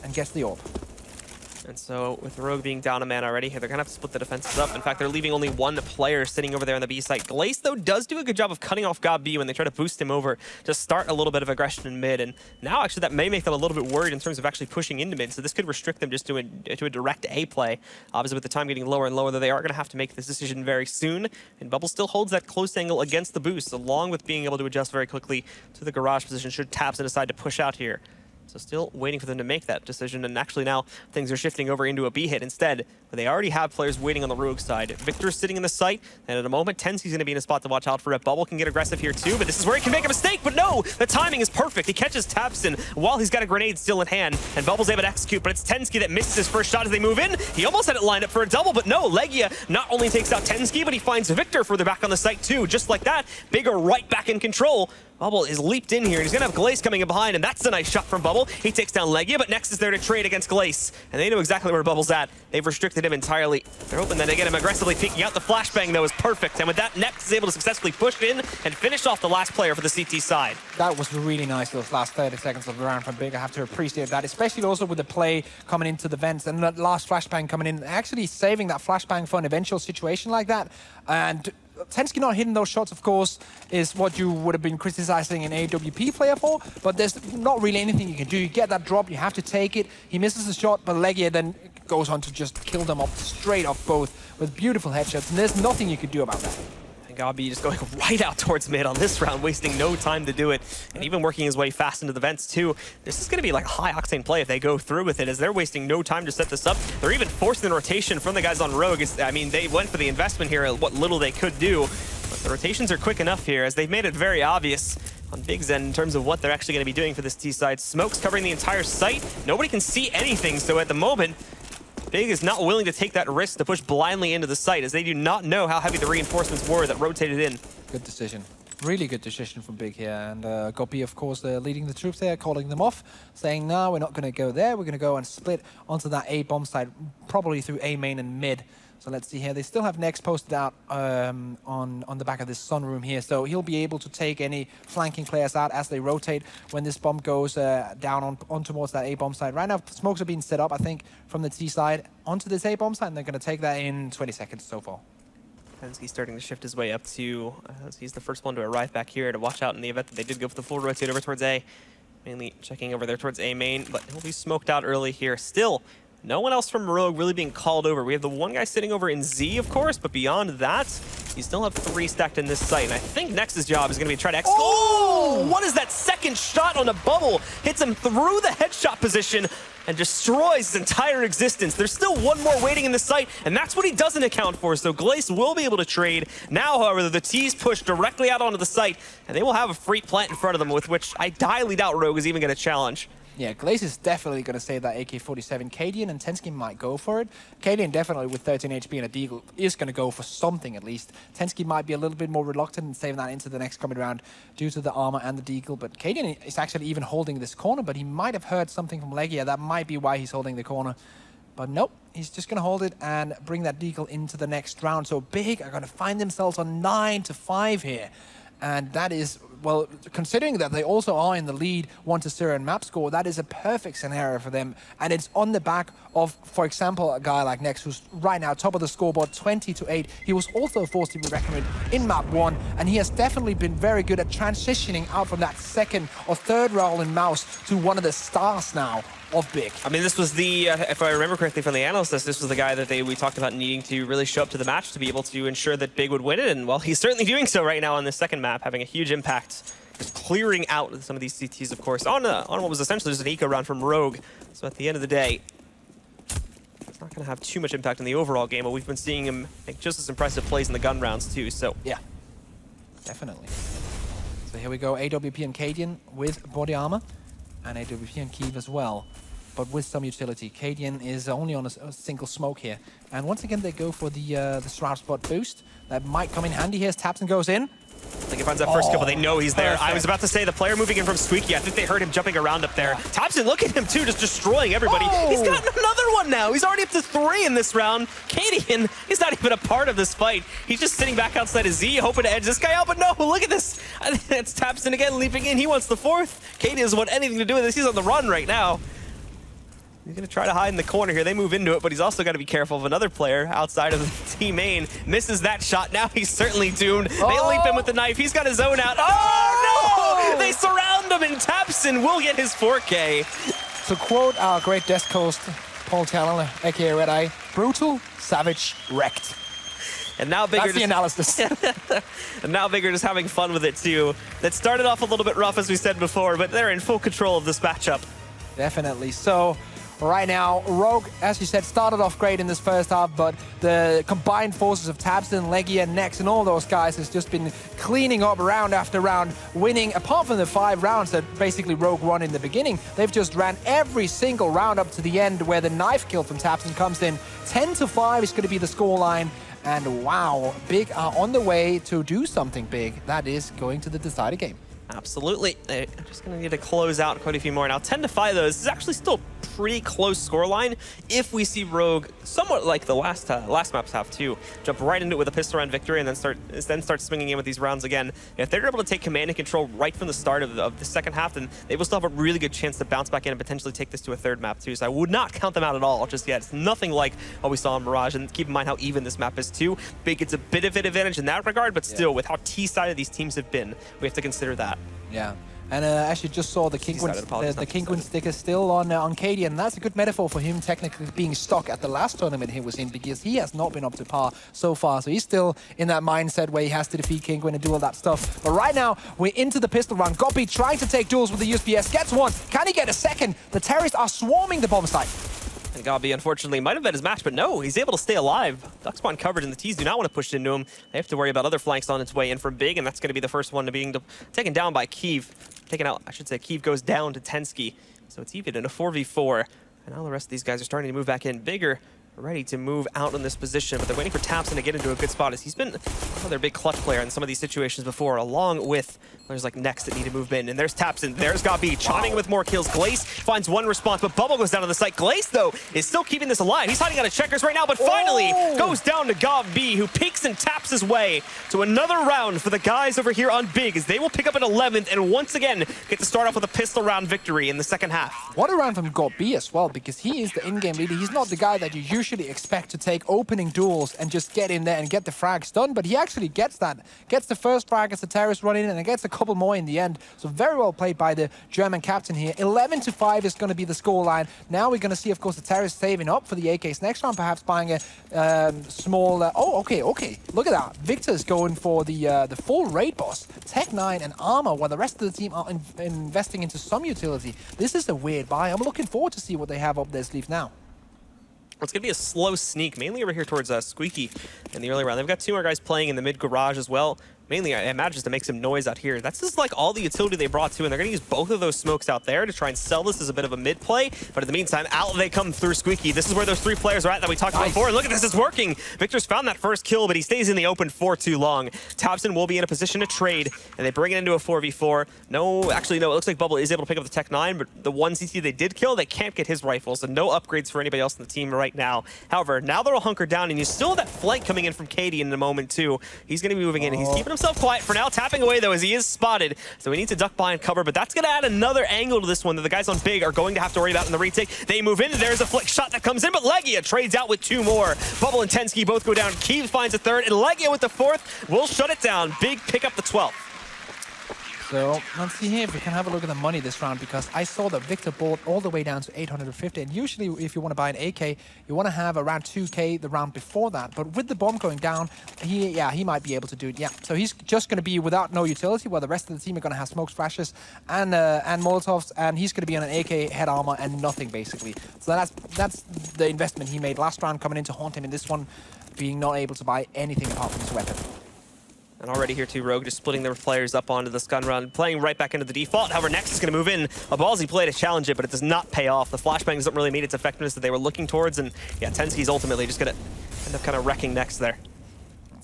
and gets the orb. And so with Rogue being down a man already, they're going to have to split the defenses up. In fact, they're leaving only one player sitting over there on the B site. Glace, though, does do a good job of cutting off God B when they try to boost him over to start a little bit of aggression in mid. And now, actually, that may make them a little bit worried in terms of actually pushing into mid. So this could restrict them just to a direct A play. Obviously, with the time getting lower and lower, though, they are going to have to make this decision very soon. And Bubble still holds that close angle against the boost, along with being able to adjust very quickly to the garage position should Tabson decide to push out here. So still waiting for them to make that decision, and actually now things are shifting over into a B hit instead, but they already have players waiting on the Rogue side. Victor's sitting in the site, and at a moment, Tensky's going to be in a spot to watch out for it. Bubble can get aggressive here too, but this is where he can make a mistake, but no! The timing is perfect. He catches Tabson while he's got a grenade still in hand, and Bubble's able to execute, but it's Tensky that misses his first shot as they move in. He almost had it lined up for a double, but no, Legia not only takes out Tensky, but he finds Victor further back on the site too. Just like that, Bigger right back in control. Bubble is leaped in here, and he's going to have Glace coming in behind, and that's a nice shot from Bubble. He takes down Legia, but Next is there to trade against Glace, and they know exactly where Bubble's at. They've restricted him entirely. They're hoping that they get him aggressively peeking out. The flashbang, though, is perfect, and with that, Next is able to successfully push in and finish off the last player for the CT side. That was really nice, those last 30 seconds of the round from Big. I have to appreciate that, especially also with the play coming into the vents and that last flashbang coming in, actually saving that flashbang for an eventual situation like that. And Tensky not hitting those shots, of course, is what you would have been criticizing an AWP player for, but there's not really anything you can do. You get that drop, you have to take it. He misses the shot, but Legia then goes on to just kill them off straight off both with beautiful headshots, and there's nothing you can do about that. And Gabi just going right out towards mid on this round, wasting no time to do it, and even working his way fast into the vents too. This is going to be like a high-octane play if they go through with it, as they're wasting no time to set this up. They're even forcing the rotation from the guys on Rogue. I mean, they went for the investment here at what little they could do, but the rotations are quick enough here, as they've made it very obvious on Big's end in terms of what they're actually going to be doing for this T side. Smoke's covering the entire site. Nobody can see anything, so at the moment, Big is not willing to take that risk to push blindly into the site, as they do not know how heavy the reinforcements were that rotated in. Good decision. Really good decision from Big here. And Gopi, of course, leading the troops there, calling them off, saying, no, we're not going to go there. We're going to go and split onto that A bomb site, probably through A main and mid. So let's see here. They still have Next posted out on the back of this sunroom here. So he'll be able to take any flanking players out as they rotate when this bomb goes down on towards that A bomb site. Right now, smokes are being set up, I think, from the T side onto this A bomb site, and they're going to take that in 20 seconds so far. He's starting to shift his way up to, he's the first one to arrive back here to watch out in the event that they did go for the full rotate over towards A. Mainly checking over there towards A main, but he'll be smoked out early here. Still, no one else from Rogue really being called over. We have the one guy sitting over in Z, of course, but beyond that, you still have 3 stacked in this site. And I think Nex's job is going to be try to execute. Oh! What is that second shot on a Bubble? Hits him through the headshot position and destroys his entire existence. There's still one more waiting in the site, and that's what he doesn't account for. So Glace will be able to trade. Now, however, the T's push directly out onto the site, and they will have a free plant in front of them, with which I highly doubt Rogue is even going to challenge. Yeah, Glace is definitely going to save that AK-47. Cadian and Tensky might go for it. Cadian definitely, with 13 HP and a deagle, is going to go for something at least. Tensky might be a little bit more reluctant in saving that into the next coming round due to the armor and the deagle, but Cadian is actually even holding this corner, but he might have heard something from Legia. That might be why he's holding the corner. But nope, he's just going to hold it and bring that deagle into the next round. So Big are going to find themselves on 9-5 here. And that is, well, considering that they also are in the lead 1-0 in map score, that is a perfect scenario for them. And it's on the back of, for example, a guy like Nex, who's right now top of the scoreboard, 20-8. He was also forced to be reckoned in map 1, and he has definitely been very good at transitioning out from that second or third role in Mouse to one of the stars now of Big. I mean, this was the, if I remember correctly from the analyst list, this was the guy that we talked about needing to really show up to the match to be able to ensure that Big would win it. And well, he's certainly doing so right now on this second map, having a huge impact, just clearing out some of these CTs, of course, on what was essentially just an eco round from Rogue. So at the end of the day, it's not going to have too much impact on the overall game, but we've been seeing him make just as impressive plays in the gun rounds too. So yeah, definitely. So here we go, AWP and Cadian with body armor, and AWP and Keeve as well, but with some utility. Cadian is only on a single smoke here. And once again, they go for the Shroud Spot boost. That might come in handy here as Tabson goes in. I think he finds that first kill, but they know he's there. Perfect. I was about to say the player moving in from Squeaky. I think they heard him jumping around up there. Thompson, look at him too, just destroying everybody. He's got another one now. He's already up to 3 in this round. Cadian, he's not even a part of this fight. He's just sitting back outside of Z, hoping to edge this guy out, but no, look at this. I think it's Thompson again, leaping in. He wants the 4th. Cadian doesn't want anything to do with this. He's on the run right now. He's going to try to hide in the corner here. They move into it, but he's also got to be careful of another player outside of the team main. Misses that shot. Now he's certainly doomed. They leap in with the knife. He's got his own out. Oh, no! They surround him, and Tapson will get his 4K. To quote our great desk host, Paul Challoner, a.k.a. Red Eye, brutal, savage, wrecked. And now Bigger That's the analysis. And now Bigger just having fun with it, too. That started off a little bit rough, as we said before, but they're in full control of this matchup. Definitely. So right now, Rogue, as you said, started off great in this first half, but the combined forces of Tabson, Legia, Nex, and all those guys has just been cleaning up round after round, winning. Apart from the 5 rounds that basically Rogue won in the beginning, they've just ran every single round up to the end where the knife kill from Tabson comes in. 10-5 is going to be the scoreline. And wow, Big are on the way to do something big. That is going to the decider game. Absolutely. They're just going to need to close out quite a few more. Now, 10-5, though, this is actually still a pretty close scoreline if we see Rogue, somewhat like the last maps have, too, jump right into it with a pistol round victory and then start swinging in with these rounds again. If they're able to take command and control right from the start of the second half, then they will still have a really good chance to bounce back in and potentially take this to a 3rd map, too. So I would not count them out at all just yet. It's nothing like what we saw in Mirage. And keep in mind how even this map is, too. Big gets a bit of an advantage in that regard, but still, with how T-sided these teams have been, we have to consider that. Yeah, and as you just saw, the Kinkwin sticker still on Cadian, and that's a good metaphor for him technically being stuck at the last tournament he was in, because he has not been up to par so far, so he's still in that mindset where he has to defeat Kinkwin and do all that stuff. But right now, we're into the pistol round. Goppy trying to take duels with the USPS, gets one. Can he get a second? The terrorists are swarming the bomb site. And Gabi, unfortunately, might have been his match, but no, he's able to stay alive. Duck spawn coverage, and the T's do not want to push into him. They have to worry about other flanks on its way in from Big, and that's going to be the first one to being taken down by Kiev. Taken out, I should say, Kiev goes down to Tensky. So it's even in a 4v4. And now the rest of these guys are starting to move back in. Bigger ready to move out in this position, but they're waiting for Tapson to get into a good spot, as he's been another big clutch player in some of these situations before, along with there's like Nex that need to move in. And there's Tapson, there's Gabi, chiming with more kills. Glace finds one response, but Bubble goes down to the site. Glace, though, is still keeping this alive. He's hiding out of checkers right now, but finally goes down to Gabi, who peeks and taps his way to another round for the guys over here on Big, as they will pick up an 11th and once again get to start off with a pistol round victory in the second half. What a round from Gabi as well, because he is the in-game leader. He's not the guy that you usually expect to take opening duels and just get in there and get the frags done, but he actually gets that. Gets the first frag as the terrorists run in, and then gets a couple more in the end. So very well played by the German captain here. 11-5 is going to be the scoreline. Now we're going to see, of course, the terrorists saving up for the AKs next round, perhaps buying a small... okay. Look at that. Victor's going for the full raid boss, Tech 9 and armor, while the rest of the team are investing into some utility. This is a weird buy. I'm looking forward to see what they have up their sleeve now. It's going to be a slow sneak, mainly over here towards Squeaky in the early round. They've got 2 more guys playing in the mid garage as well. Mainly, I imagine, just to make some noise out here. That's just like all the utility they brought to, and they're going to use both of those smokes out there to try and sell this as a bit of a mid play. But in the meantime, out they come through Squeaky. This is where those 3 players are at that we talked about before. And look at this, it's working. Victor's found that first kill, but he stays in the open for too long. Thompson will be in a position to trade, and they bring it into a 4v4. No, actually, no, it looks like Bubble is able to pick up the Tech 9, but the one CT they did kill, they can't get his rifle, so no upgrades for anybody else in the team right now. However, now they're all hunkered down, and you still have that flank coming in from Katie in a moment, too. He's going to be moving in. He's keeping himself quiet for now. Tapping away, though, as he is spotted. So we need to duck behind cover, but that's going to add another angle to this one that the guys on Big are going to have to worry about in the retake. They move in. There's a flick shot that comes in, but Legia trades out with 2 more. Bubble and Tensky both go down. Kiev finds a 3rd, and Legia with the 4th will shut it down. Big pick up the 12th. So let's see here if we can have a look at the money this round, because I saw that Victor bought all the way down to 850, and usually if you want to buy an AK, you want to have around 2k the round before that. But with the bomb going down, he might be able to do it. Yeah, so he's just going to be without no utility, while the rest of the team are going to have smokes, flashes, and molotovs, and he's going to be on an AK head armor and nothing basically. So that's the investment he made last round, coming in to haunt him in this one, being not able to buy anything apart from his weapon. And already here too, Rogue just splitting their players up onto this gun run, playing right back into the default. However, Nex is going to move in. A ballsy play to challenge it, but it does not pay off. The flashbang doesn't really meet its effectiveness that they were looking towards, and yeah, Tensky's ultimately just going to end up kind of wrecking Nex there.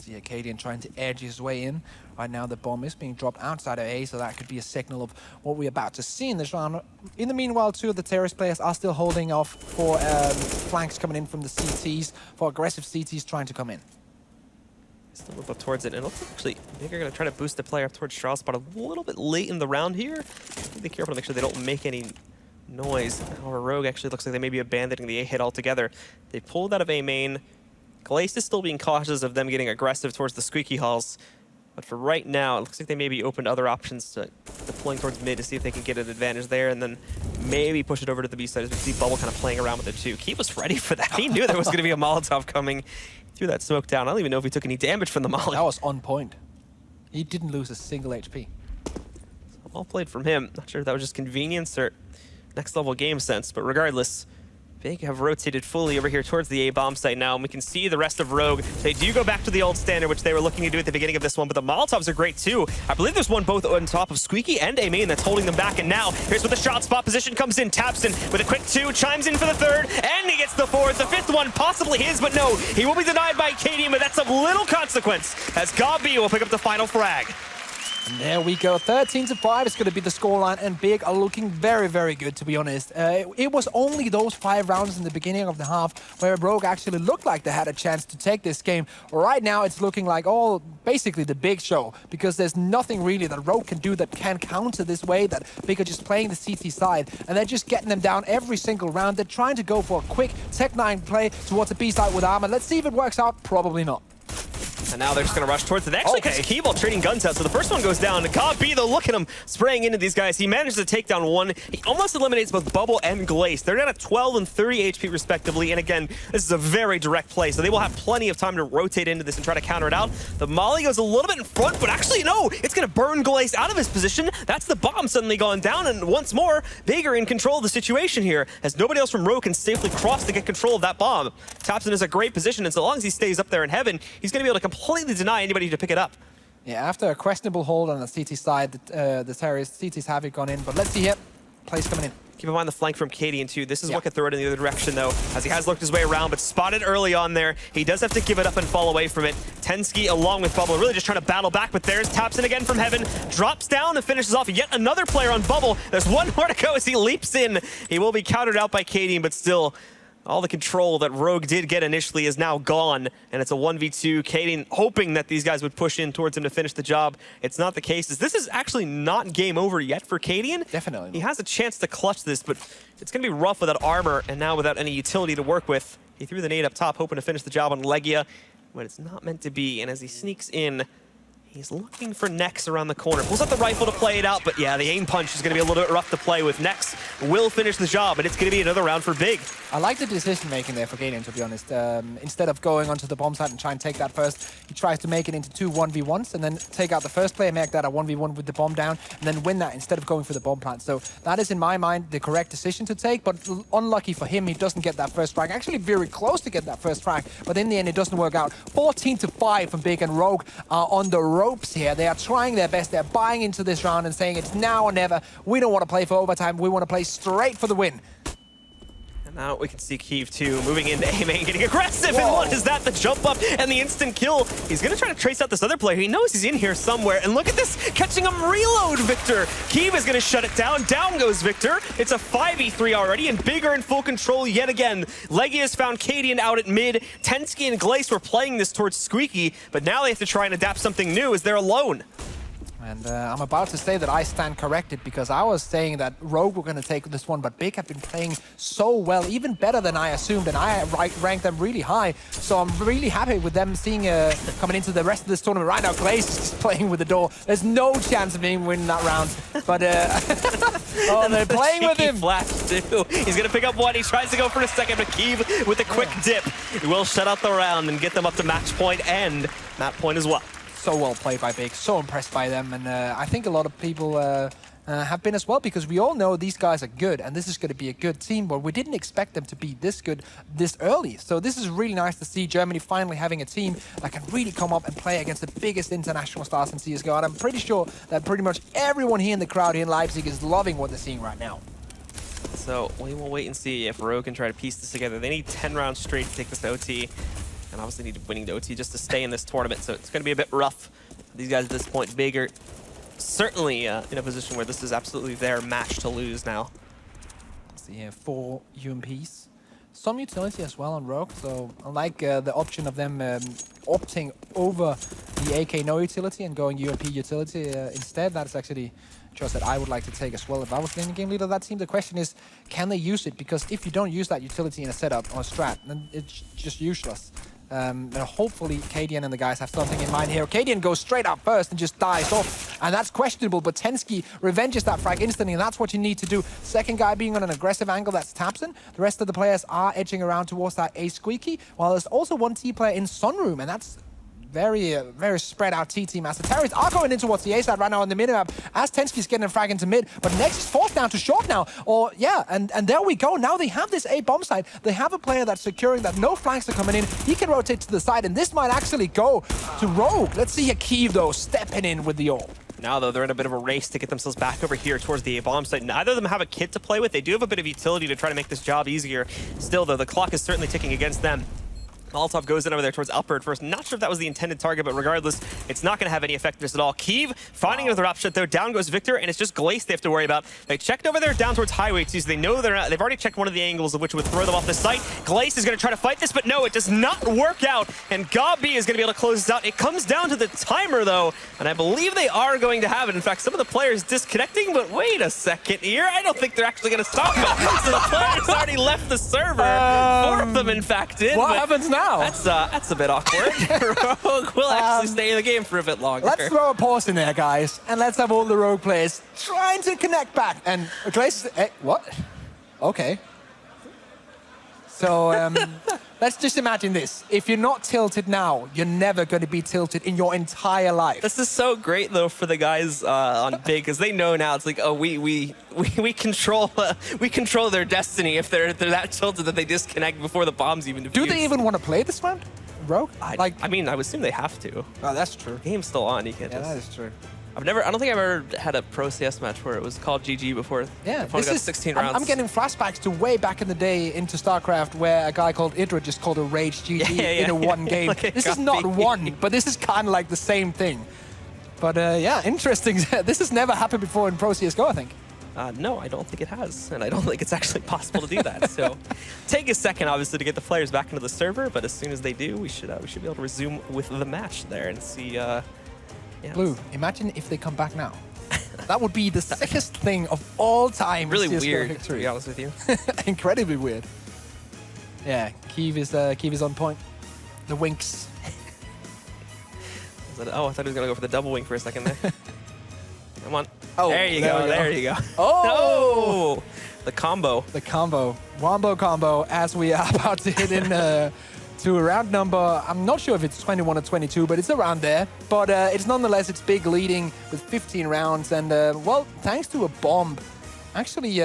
See Acadian trying to edge his way in. Right now the bomb is being dropped outside of A, so that could be a signal of what we're about to see in this round. In the meanwhile, two of the terrorist players are still holding off for flanks coming in from the CTs, for aggressive CTs trying to come in. Still move up towards it, and it looks like actually they're going to try to boost the player up towards Strauss, but a little bit late in the round here. Be careful to make sure they don't make any noise. Our Rogue actually looks like they may be abandoning the A hit altogether. They pulled out of A main. Glace is still being cautious of them getting aggressive towards the squeaky halls. But for right now, it looks like they may be open to other options to deploying towards mid to see if they can get an advantage there, and then maybe push it over to the B side as we see Bubble kind of playing around with it too. Keep was ready for that. He knew there was going to be a Molotov coming. Threw that smoke down. I don't even know if he took any damage from the Molly. That was on point. He didn't lose a single HP. Well played from him. Not sure if that was just convenience or next level game sense, but regardless, Big have rotated fully over here towards the A bomb site now, and we can see the rest of Rogue. They do go back to the old standard, which they were looking to do at the beginning of this one, but the Molotovs are great too. I believe there's one both on top of Squeaky and A main that's holding them back, and now here's where the shot spot position comes in. Tapson with a quick 2, chimes in for the 3rd, and he gets the 4th. The 5th one possibly his, but no, he will be denied by Acadian, but that's of little consequence as Gabi will pick up the final frag. And there we go, 13-5 is going to be the scoreline, and Big are looking very, very good, to be honest. It was only those 5 rounds in the beginning of the half where Rogue actually looked like they had a chance to take this game. Right now, it's looking like basically the Big show, because there's nothing really that Rogue can do that can counter this way, that Big are just playing the CT side, and they're just getting them down every single round. They're trying to go for a quick Tech-9 play towards the B side with armor. Let's see if it works out. Probably not. And now they're just going to rush towards it. They actually catch Keyball trading guns out, so the first one goes down. Gabi, though, look at him spraying into these guys. He manages to take down one. He almost eliminates both Bubble and Glace. They're down at 12 and 30 HP respectively, and again, this is a very direct play, so they will have plenty of time to rotate into this and try to counter it out. The Molly goes a little bit in front, but actually, no, it's going to burn Glace out of his position. That's the bomb suddenly gone down, and once more, Big are in control of the situation here, as nobody else from Rogue can safely cross to get control of that bomb. Tapson is a great position, and so long as he stays up there in heaven, he's going to be able to completely deny anybody to pick it up. Yeah, after a questionable hold on the CT side, the terrorists, CTs have gone in, but let's see here. Plays coming in. Keep in mind the flank from Cadian too. This is what could throw it in the other direction though, as he has looked his way around, but spotted early on there. He does have to give it up and fall away from it. Tensky along with Bubble really just trying to battle back, but there's Tapson again from heaven. Drops down and finishes off yet another player on Bubble. There's one more to go as he leaps in. He will be countered out by Cadian, but still, all the control that Rogue did get initially is now gone, and it's a 1v2. Cadian hoping that these guys would push in towards him to finish the job. It's not the case. This is actually not game over yet for Cadian. Definitely. He has a chance to clutch this, but it's going to be rough without armor and now without any utility to work with. He threw the nade up top, hoping to finish the job on Legia, but it's not meant to be, and as he sneaks in, he's looking for Nex around the corner. Pulls out the rifle to play it out, but yeah, the aim punch is going to be a little bit rough to play with. Nex will finish the job, and it's going to be another round for Big. I like the decision-making there for Cadian, to be honest. Instead of going onto the bomb site and try and take that first, he tries to make it into 2 1v1s and then take out the first player, make that a 1v1 with the bomb down, and then win that instead of going for the bomb plant. So that is, in my mind, the correct decision to take, but unlucky for him, he doesn't get that first frag. Actually very close to get that first frag, but in the end, it doesn't work out. 14-5 from Big, and Rogue are on the ropes here. They are trying their best. They're buying into this round and saying it's now or never. We don't want to play for overtime. We want to play straight for the win. And now we can see Kiev too, moving into A main, getting aggressive. Whoa. And what is that? The jump up and the instant kill. He's going to try to trace out this other player. He knows he's in here somewhere. And look at this, catching him reload, Victor. Kiev is going to shut it down. Down goes Victor. It's a 5v3 already, and Big are in full control yet again. Legia has found Cadian out at mid. Tensky and Glace were playing this towards Squeaky, but now they have to try and adapt something new as they're alone. And I'm about to say that I stand corrected, because I was saying that Rogue were going to take this one, but Big have been playing so well, even better than I assumed, and I ranked them really high. So I'm really happy with them seeing coming into the rest of this tournament. Right now, Glace is playing with the door. There's no chance of him winning that round. But oh, they're playing with him. Flash too. He's going to pick up one. He tries to go for a second, but Kiev with a quick dip will shut out the round and get them up to match point and map point as well. So well played by Big, so impressed by them, and I think a lot of people have been as well, because we all know these guys are good, and this is going to be a good team, but we didn't expect them to be this good this early. So this is really nice to see Germany finally having a team that can really come up and play against the biggest international stars in CSGO, and I'm pretty sure that pretty much everyone here in the crowd here in Leipzig is loving what they're seeing right now. So we will wait and see if Rogue can try to piece this together. They need 10 rounds straight to take this to OT. and obviously need winning to OT just to stay in this tournament. So it's going to be a bit rough. These guys at this point, Big are certainly in a position where this is absolutely their match to lose now. See here, 4 UMPs. Some utility as well on Rogue, so I like the option of them opting over the AK no utility and going UMP utility instead. That's actually a choice that I would like to take as well if I was the game leader of that team. The question is, can they use it? Because if you don't use that utility in a setup or a strat, then it's just useless. And hopefully Cadian and the guys have something in mind here. Cadian goes straight up first and just dies off, and that's questionable, but Tensky revenges that frag instantly, and that's what you need to do. Second guy being on an aggressive angle, that's Tapson. The rest of the players are edging around towards that A Squeaky, while there's also one T player in Sunroom, and that's very spread out T-team as the terrorists are going in towards the A side right now on the minimap as Tensky's getting a frag into mid, but Nex is forced down to short now. Or yeah, and there we go. Now they have this A bomb side. They have a player that's securing that no flanks are coming in. He can rotate to the side, and this might actually go to Rogue. Let's see Akiv though stepping in with the ult. Now, though, they're in a bit of a race to get themselves back over here towards the A-bomb site. Neither of them have a kit to play with. They do have a bit of utility to try to make this job easier. Still, though, the clock is certainly ticking against them. Molotov goes in over there towards Upper at first. Not sure if that was the intended target, but regardless, it's not going to have any effectiveness at all. Keeve finding another option though. Down goes Victor, and it's just Glace they have to worry about. They checked over there down towards Highway too, so they know they've already checked one of the angles of which would throw them off the site. Glace is going to try to fight this, but no, it does not work out. And Gabi is going to be able to close this out. It comes down to the timer though, and I believe they are going to have it. In fact, some of the players disconnecting, but wait a second here. I don't think they're actually going to stop it. So the players already left the server. 4 of them, in fact, did. What happens now? That's a bit awkward. Rogue will actually stay in the game for a bit longer. Let's throw a pause in there, guys, and let's have all the Rogue players trying to connect back. And Glace, what? Okay. So let's just imagine this. If you're not tilted now, you're never going to be tilted in your entire life. This is so great though for the guys on Big, because they know now it's like, oh, we control their destiny if they're that tilted that they disconnect before the bombs even defuse. Do they even want to play this round, Rogue? I mean, I would assume they have to. Oh, that's true. The game's still on. You can't. Yeah, just... that is true. I don't think I've ever had a Pro CS match where it was called GG before. Yeah, this is 16 rounds. I'm getting flashbacks to way back in the day into StarCraft where a guy called Idra just called a Rage GG in a one game. Like this is not one, but this is kind of like the same thing. But yeah, interesting. This has never happened before in Pro CSGO, I think. No, I don't think it has, and I don't think it's actually possible to do that. So, take a second, obviously, to get the players back into the server. But as soon as they do, we should be able to resume with the match there and see. Yeah, Blue, imagine if they come back now. That would be the sickest thing of all time. Really CSGO weird, victory. to be honest with you. Incredibly weird. Yeah, Keeve is on point. The winks. Oh, I thought he was going to go for the double wing for a second there. Come on. Oh, there you go. There you go. Oh! No! The combo. The combo. Wombo combo as we are about to hit in to a round number. I'm not sure if it's 21 or 22, but it's around there. But it's nonetheless, it's Big leading with 15 rounds. And, well, thanks to a bomb. Actually,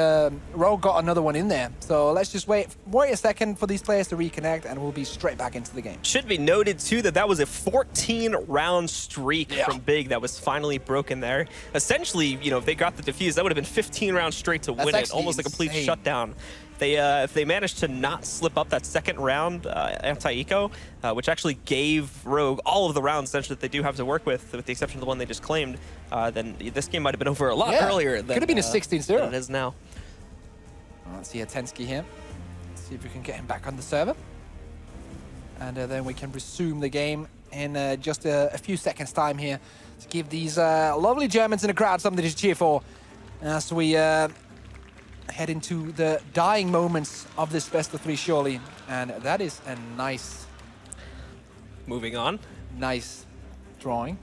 Rogue got another one in there. So let's just wait a second for these players to reconnect, and we'll be straight back into the game. Should be noted, too, that was a 14-round streak from Big that was finally broken there. Essentially, you know, if they got the defuse, that would have been 15 rounds straight to win it. Almost a complete shutdown. If they managed to not slip up that second round anti-eco, which actually gave Rogue all of the rounds essentially that they do have to work with the exception of the one they just claimed, then this game might have been over a lot earlier than could have been a 16-0. Than it is now. Let's see Tensky here. Let's see if we can get him back on the server. And then we can resume the game in just a few seconds time here to give these lovely Germans in the crowd something to cheer for as we head into the dying moments of this best of 3 surely. And that is a nice... Moving on. Nice drawing.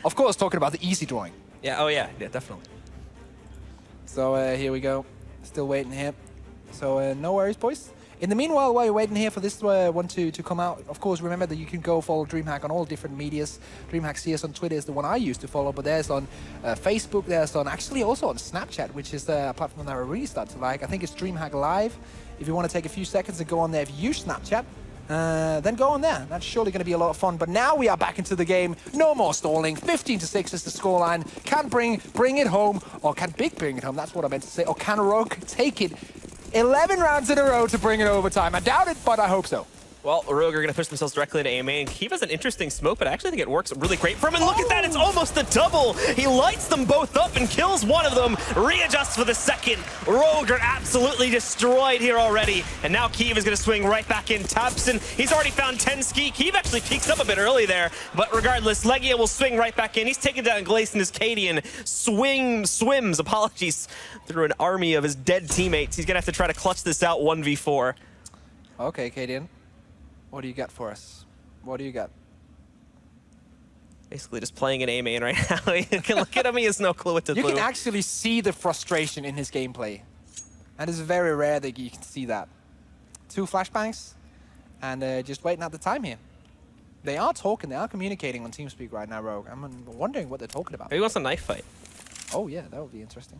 Of course, talking about the easy drawing. Yeah, oh yeah, definitely. So here we go. Still waiting here. So no worries, boys. In the meanwhile, while you're waiting here for this one to come out, of course, remember that you can go follow DreamHack on all different medias. DreamHack CS on Twitter is the one I used to follow, but there's on Facebook, there's on actually also on Snapchat, which is a platform that I really start to like. I think it's DreamHack Live. If you want to take a few seconds and go on there, if you use Snapchat, then go on there. That's surely going to be a lot of fun. But now we are back into the game. No more stalling. 15-6 is the scoreline. Can bring it home, or can Big bring it home? That's what I meant to say. Or can Rogue take it 11 rounds in a row to bring it overtime. I doubt it, but I hope so. Well, Rogue are going to push themselves directly into AMA, and Keeve has an interesting smoke, but I actually think it works really great for him. And look at that, it's almost a double. He lights them both up and kills one of them, readjusts for the second. Rogue are absolutely destroyed here already. And now Keeve is going to swing right back in. Tabson, he's already found 10 ski. Keeve actually peeks up a bit early there, but regardless, Legia will swing right back in. He's taken down Glacian as Cadian swims, apologies, through an army of his dead teammates. He's going to have to try to clutch this out 1v4. Okay, Cadian. What do you got for us? What do you got? Basically just playing an A main right now. You can look at him, he has no clue what to do. You can actually see the frustration in his gameplay. And it's very rare that you can see that. 2 flashbangs, and just waiting out the time here. They are talking, they are communicating on TeamSpeak right now, Rogue. I'm wondering what they're talking about. Maybe he wants a knife fight. Oh yeah, that would be interesting.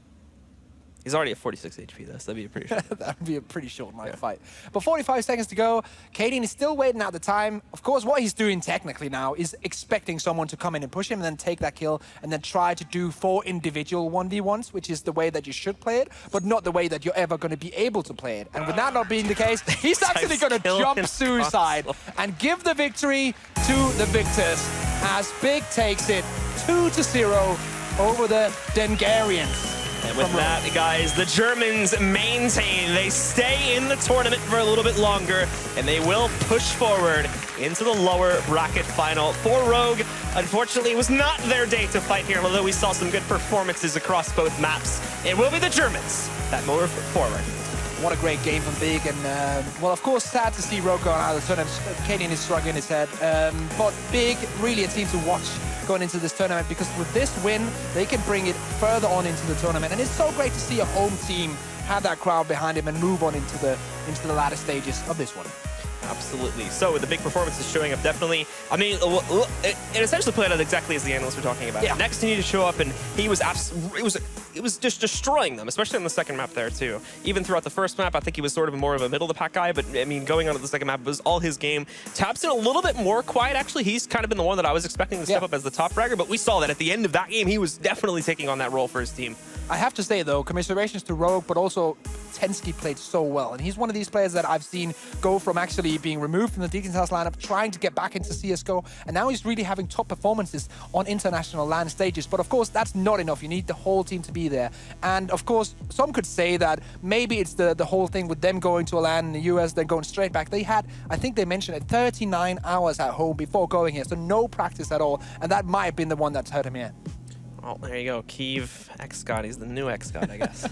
He's already at 46 HP though, so that'd be a pretty short. That would be a pretty short knife fight. But 45 seconds to go. Cadian is still waiting out the time. Of course, what he's doing technically now is expecting someone to come in and push him and then take that kill and then try to do 4 individual 1v1s, which is the way that you should play it, but not the way that you're ever going to be able to play it. And with that not being the case, he's actually going to jump suicide and give the victory to the victors as Big takes it 2-0 over the Dengarians. And with that, guys, the Germans maintain. They stay in the tournament for a little bit longer, and they will push forward into the lower bracket final. For Rogue, unfortunately, it was not their day to fight here, although we saw some good performances across both maps. It will be the Germans that move forward. What a great game from Big, and well, of course, sad to see Rogue going out of the tournament. Cadian is struggling his head, but Big, really a team to watch going into this tournament, because with this win, they can bring it further on into the tournament. And it's so great to see a home team have that crowd behind him and move on into the latter stages of this one. Absolutely. So with the big performances showing up, definitely. I mean, it essentially played out exactly as the analysts were talking about. Yeah. Next, he needed to show up, and he was it was just destroying them, especially on the second map there too. Even throughout the first map, I think he was sort of more of a middle of the pack guy, but I mean, going on to the second map was all his game. Tabson a little bit more quiet, actually. He's kind of been the one that I was expecting to step up as the top fragger, but we saw that at the end of that game, he was definitely taking on that role for his team. I have to say, though, commiserations to Rogue, but also Tensky played so well. And he's one of these players that I've seen go from actually being removed from the Deacon's House lineup, trying to get back into CSGO, and now he's really having top performances on international LAN stages. But of course, that's not enough. You need the whole team to be there. And of course, some could say that maybe it's the whole thing with them going to a LAN in the US, then going straight back. They had, I think they mentioned it, 39 hours at home before going here, so no practice at all. And that might have been the one that's hurt him here. Well, there you go. Keeve X-God. He's the new X-God, I guess.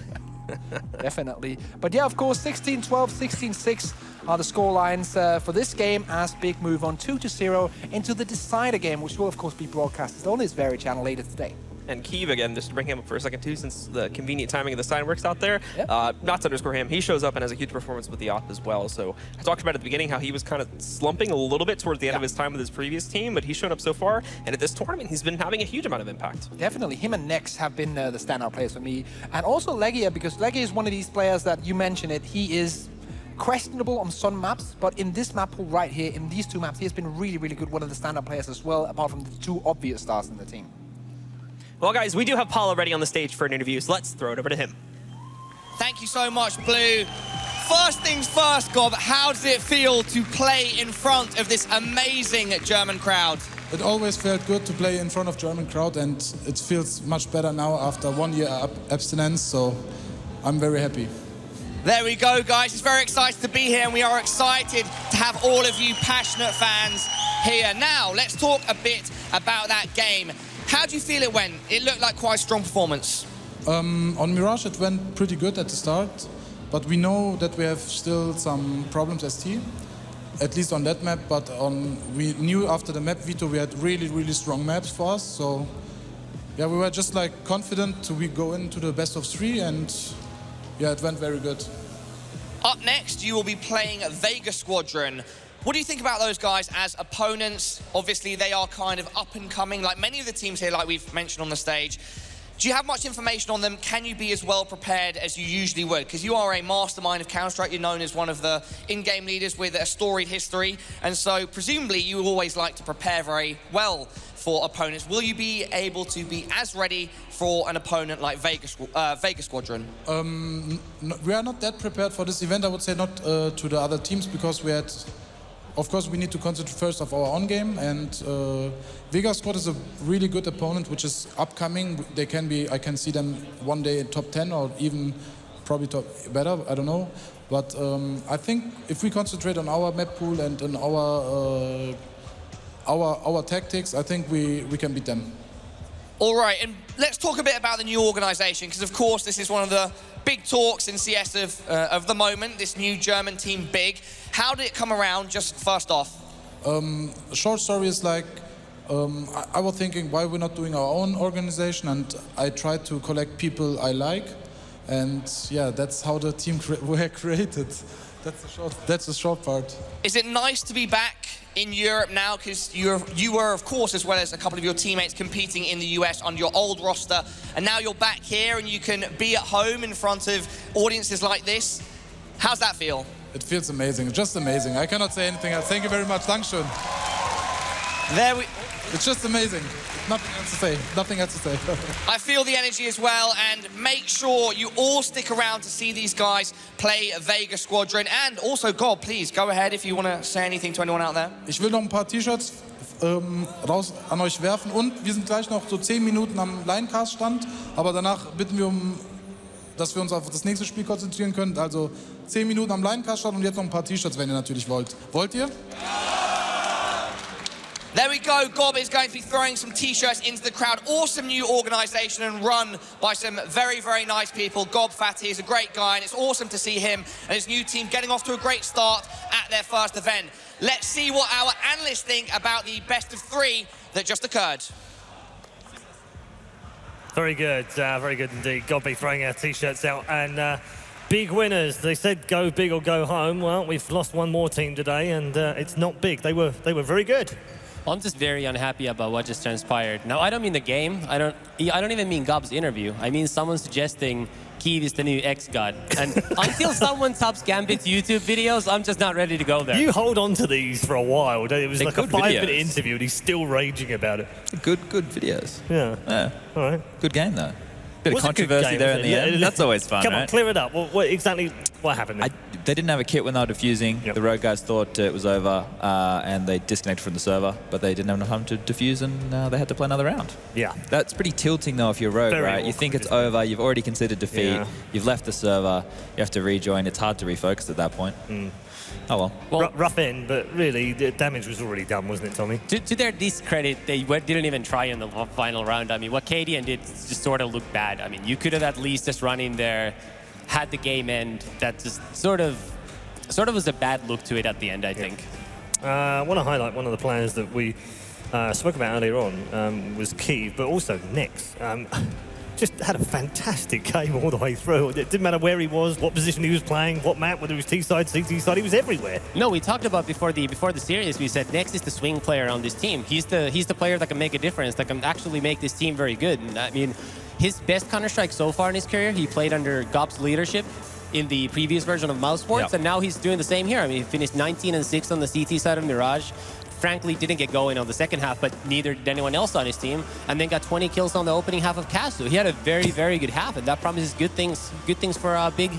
Definitely. But yeah, of course, 16-12, 16-6 are the score lines for this game as Big move on 2-0 into the decider game, which will, of course, be broadcasted on this very channel later today. And Keeve, again, just to bring him up for a second, too, since the convenient timing of the sign works out there. Yep. Not to underscore him, he shows up and has a huge performance with the AWP as well. So I talked about at the beginning how he was kind of slumping a little bit towards the end of his time with his previous team, but he's shown up so far. And at this tournament, he's been having a huge amount of impact. Definitely. Him and Nex have been the standout players for me. And also Legia, because Legia is one of these players that you mentioned it. He is questionable on some maps, but in this map pool right here, in these 2 maps, he has been really, really good. One of the standout players as well, apart from the 2 obvious stars in the team. Well, guys, we do have Paul already on the stage for an interview, so let's throw it over to him. Thank you so much, Blue. First things first, Gob, how does it feel to play in front of this amazing German crowd? It always felt good to play in front of German crowd, and it feels much better now after 1 year abstinence, so I'm very happy. There we go, guys. It's very exciting to be here, and we are excited to have all of you passionate fans here. Now, let's talk a bit about that game. How do you feel it went? It looked like quite a strong performance. On Mirage, it went pretty good at the start, but we know that we have still some problems as team, at least on that map. But we knew after the map veto we had really, really strong maps for us. So yeah, we were just like confident to go into the best of 3, and yeah, it went very good. Up next, you will be playing Vega Squadron. What do you think about those guys as opponents? Obviously, they are kind of up and coming, like many of the teams here, like we've mentioned on the stage. Do you have much information on them? Can you be as well prepared as you usually would? Because you are a mastermind of Counter-Strike. You're known as one of the in-game leaders with a storied history. And so presumably you always like to prepare very well for opponents. Will you be able to be as ready for an opponent like Vegas Squadron? We are not that prepared for this event, I would say, not to the other teams, because we had, of course, we need to concentrate first of our own game, and Vegas Squad is a really good opponent which is upcoming. They can be, I can see them one day in top 10 or even probably top better, I don't know. But I think if we concentrate on our map pool and on our tactics, I think we can beat them. All right, and let's talk a bit about the new organization, because of course this is one of the big talks in CS of the moment, this new German team BIG. How did it come around, just first off? Short story is like, I was thinking why we're not doing our own organization, and I tried to collect people I like, and yeah, that's how the team were created. That's the short part. Is it nice to be back in Europe now? Because you were, of course, as well as a couple of your teammates, competing in the US on your old roster, and now you're back here and you can be at home in front of audiences like this. How's that feel? It feels amazing, just amazing. I cannot say anything else. Thank you very much. Dankeschön. It's just amazing. Nothing else to say. Nothing else to say. I feel the energy as well, and make sure you all stick around to see these guys play Vegas Squadron. And also, God, please go ahead if you want to say anything to anyone out there. Ich will noch ein paar T-Shirts raus an euch werfen, und wir sind gleich noch so 10 Minuten am Linecast-Stand, aber danach bitten wir dass wir uns auf das nächste Spiel konzentrieren können. Also 10 Minuten am Linecast-Stand und jetzt noch ein paar T-Shirts, wenn ihr natürlich wollt. Wollt ihr? There we go. Gob is going to be throwing some T-shirts into the crowd. Awesome new organization and run by some very, very nice people. Gob Fatih is a great guy, and it's awesome to see him and his new team getting off to a great start at their first event. Let's see what our analysts think about the best of 3 that just occurred. Very good indeed. Gob be throwing our T-shirts out, and big winners. They said go big or go home. Well, we've lost one more team today, and it's not big. They were very good. I'm just very unhappy about what just transpired. Now, I don't mean the game. I don't even mean Gob's interview. I mean someone suggesting Kyiv is the new ex-god. And until someone tops Gambit's YouTube videos, I'm just not ready to go there. You hold on to these for a while. It was like a 5-minute interview, and he's still raging about it. Good videos. Yeah. All right. Good game, though. Bit of controversy there in the end. That's always fun, Come on, clear it up. What exactly happened? They didn't have a kit when they were defusing. Yep. The Rogue guys thought it was over, and they disconnected from the server, but they didn't have enough time to defuse, and they had to play another round. Yeah. That's pretty tilting, though, if you're Rogue, Very right? awkward, You think it's over, you've already considered defeat, you've left the server, you have to rejoin. It's hard to refocus at that point. Oh, well. Rough end, but really, the damage was already done, wasn't it, Tommy? To their discredit, they didn't even try in the final round. I mean, what KDN did just sort of looked bad. I mean, you could have at least just run in there, had the game end. That just sort of was a bad look to it at the end, I think. I want to highlight one of the players that we spoke about earlier on was Kyiv, but also Nix. Just had a fantastic game all the way through. It didn't matter where he was, what position he was playing, what map, whether it was T-side, CT side, he was everywhere. No, we talked about before the series, we said Nex is the swing player on this team. He's the player that can make a difference, that can actually make this team very good. And I mean, his best Counter-Strike so far in his career, he played under Gob's leadership in the previous version of Mousesports, and now he's doing the same here. I mean, he finished 19-6 on the CT side of Mirage. Frankly, didn't get going on the second half, but neither did anyone else on his team, and then got 20 kills on the opening half of Kasu. He had a very, very good half, and that promises good things for Big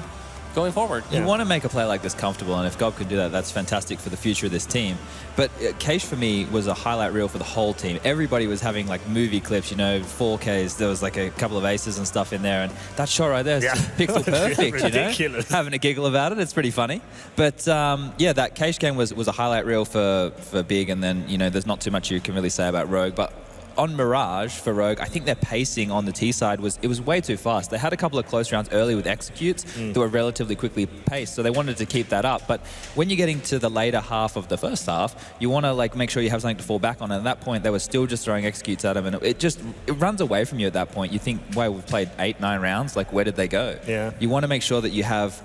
going forward. You want to make a play like this comfortable, and if Gob can do that, that's fantastic for the future of this team. But Keish, for me, was a highlight reel for the whole team. Everybody was having like movie clips, 4Ks. There was like a couple of aces and stuff in there, and that shot right there is just pixel perfect, Ridiculous. Having a giggle about it, it's pretty funny. But that Keish game was a highlight reel for Big, and then, there's not too much you can really say about Rogue. But on Mirage for Rogue, I think their pacing on the T side was way too fast. They had a couple of close rounds early with executes that were relatively quickly paced, so they wanted to keep that up. But when you're getting to the later half of the first half, you want to make sure you have something to fall back on. And at that point, they were still just throwing executes at them, and it runs away from you at that point. You think, wow, we've played 8-9 rounds. Like, where did they go? Yeah. You want to make sure that you have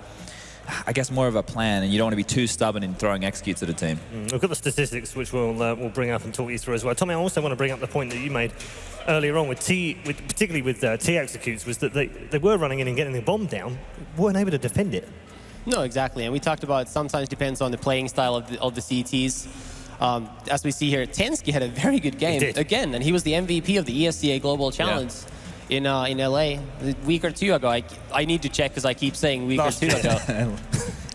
I guess, more of a plan, and you don't want to be too stubborn in throwing executes at a team. We've got the statistics, which we'll bring up and talk you through as well. Tommy, I also want to bring up the point that you made earlier on with particularly with T executes, was that they were running in and getting the bomb down, weren't able to defend it. No, exactly. And we talked about it sometimes depends on the playing style of the CTs. As we see here, Tensky had a very good game again, and he was the MVP of the ESCA Global Challenge. Yeah. In LA a week or two ago. I need to check because I keep saying week or two ago.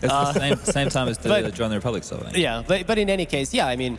It's the same time as the Join the Republic stuff. Yeah, but in any case, yeah, I mean,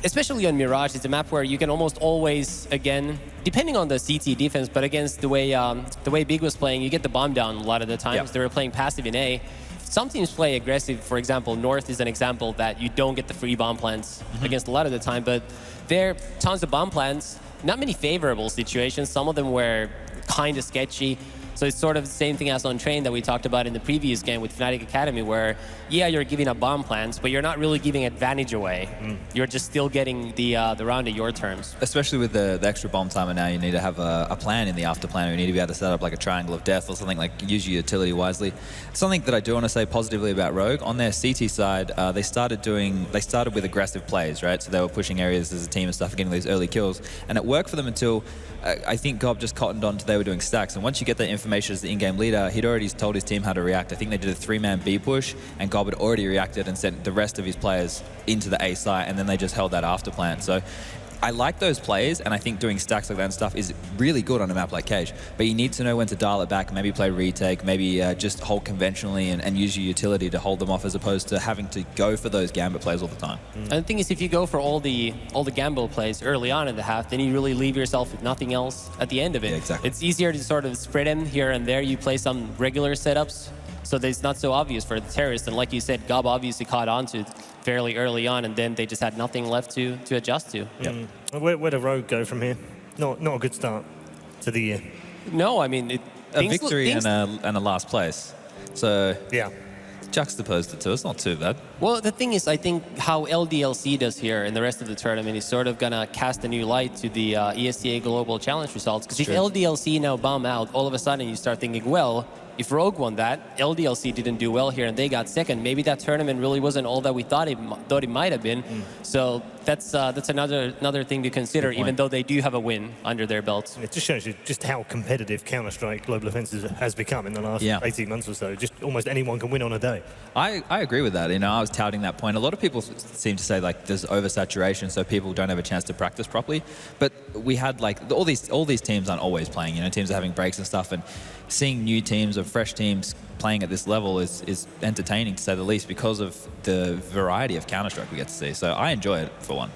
especially on Mirage, it's a map where you can almost always, again, depending on the CT defense, but against the way Big was playing, you get the bomb down a lot of the times. Yep. They were playing passive in A. Some teams play aggressive. For example, North is an example that you don't get the free bomb plants against a lot of the time, but there are tons of bomb plants. Not many favorable situations. Some of them were kind of sketchy. So it's sort of the same thing as on Train that we talked about in the previous game with Fnatic Academy, where, yeah, you're giving up bomb plants, but you're not really giving advantage away. You're just still getting the round at your terms. Especially with the extra bomb timer now, you need to have a plan in the after plan. You need to be able to set up like a triangle of death or something, like use your utility wisely. Something that I do want to say positively about Rogue, on their CT side, they started with aggressive plays, right? So they were pushing areas as a team and stuff, getting these early kills. And it worked for them until I think Gob just cottoned on to they were doing stacks. And once you get that information as the in-game leader, he'd already told his team how to react. I think they did a 3-man B push, and Gob had already reacted and sent the rest of his players into the A site, and then they just held that after plan. So I like those plays, and I think doing stacks like that and stuff is really good on a map like Cage. But you need to know when to dial it back, maybe play retake, maybe just hold conventionally and use your utility to hold them off, as opposed to having to go for those gambit plays all the time. And the thing is, if you go for all the gambit plays early on in the half, then you really leave yourself with nothing else at the end of it. Yeah, exactly. It's easier to sort of spread them here and there. You play some regular setups, so that it's not so obvious for the terrorists. And like you said, Gob obviously caught on to it fairly early on, and then they just had nothing left to adjust to. Where do Rogue go from here? Not a good start to the year. No, I mean... A victory and a last place. So yeah, juxtaposed it to, it's not too bad. Well, the thing is, I think how LDLC does here in the rest of the tournament is sort of going to cast a new light to the ESCA Global Challenge results. Because if LDLC now bomb out, all of a sudden you start thinking, well, if Rogue won that, LDLC didn't do well here and they got second. Maybe that tournament really wasn't all that we thought it might have been. So that's another thing to consider, even though they do have a win under their belts. It just shows you just how competitive Counter-Strike Global Offensive has become in the last 18 months or so. Just almost anyone can win on a day. I agree with that. You know, I was touting that point. A lot of people seem to say like there's oversaturation, so people don't have a chance to practice properly. But we had like all these teams aren't always playing. You know, teams are having breaks and stuff, and seeing new teams or fresh teams playing at this level is entertaining, to say the least, because of the variety of Counter-Strike we get to see. So I enjoy it, for one.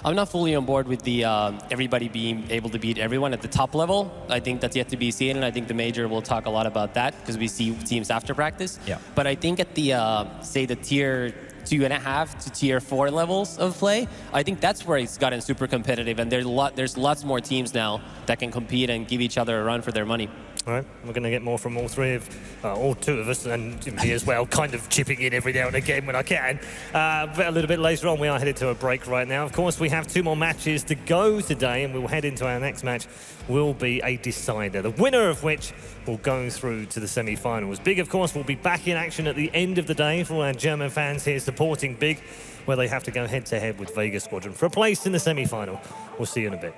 I'm not fully on board with the everybody being able to beat everyone at the top level. I think that's yet to be seen, and I think the Major will talk a lot about that because we see teams after practice. Yeah. But I think at the, say, the tier 2.5 to tier 4 levels of play, I think that's where it's gotten super competitive, and there's lots more teams now that can compete and give each other a run for their money. All right, we're going to get more from all two of us, and me as well, kind of chipping in every now and again when I can. But a little bit later on, we are headed to a break right now. Of course, we have 2 more matches to go today, and we'll head into our next match. Will be a decider, the winner of which will go through to the semi-finals. Big, of course, will be back in action at the end of the day for all our German fans here supporting Big, where they have to go head-to-head with Vegas Squadron for a place in the semi-final. We'll see you in a bit.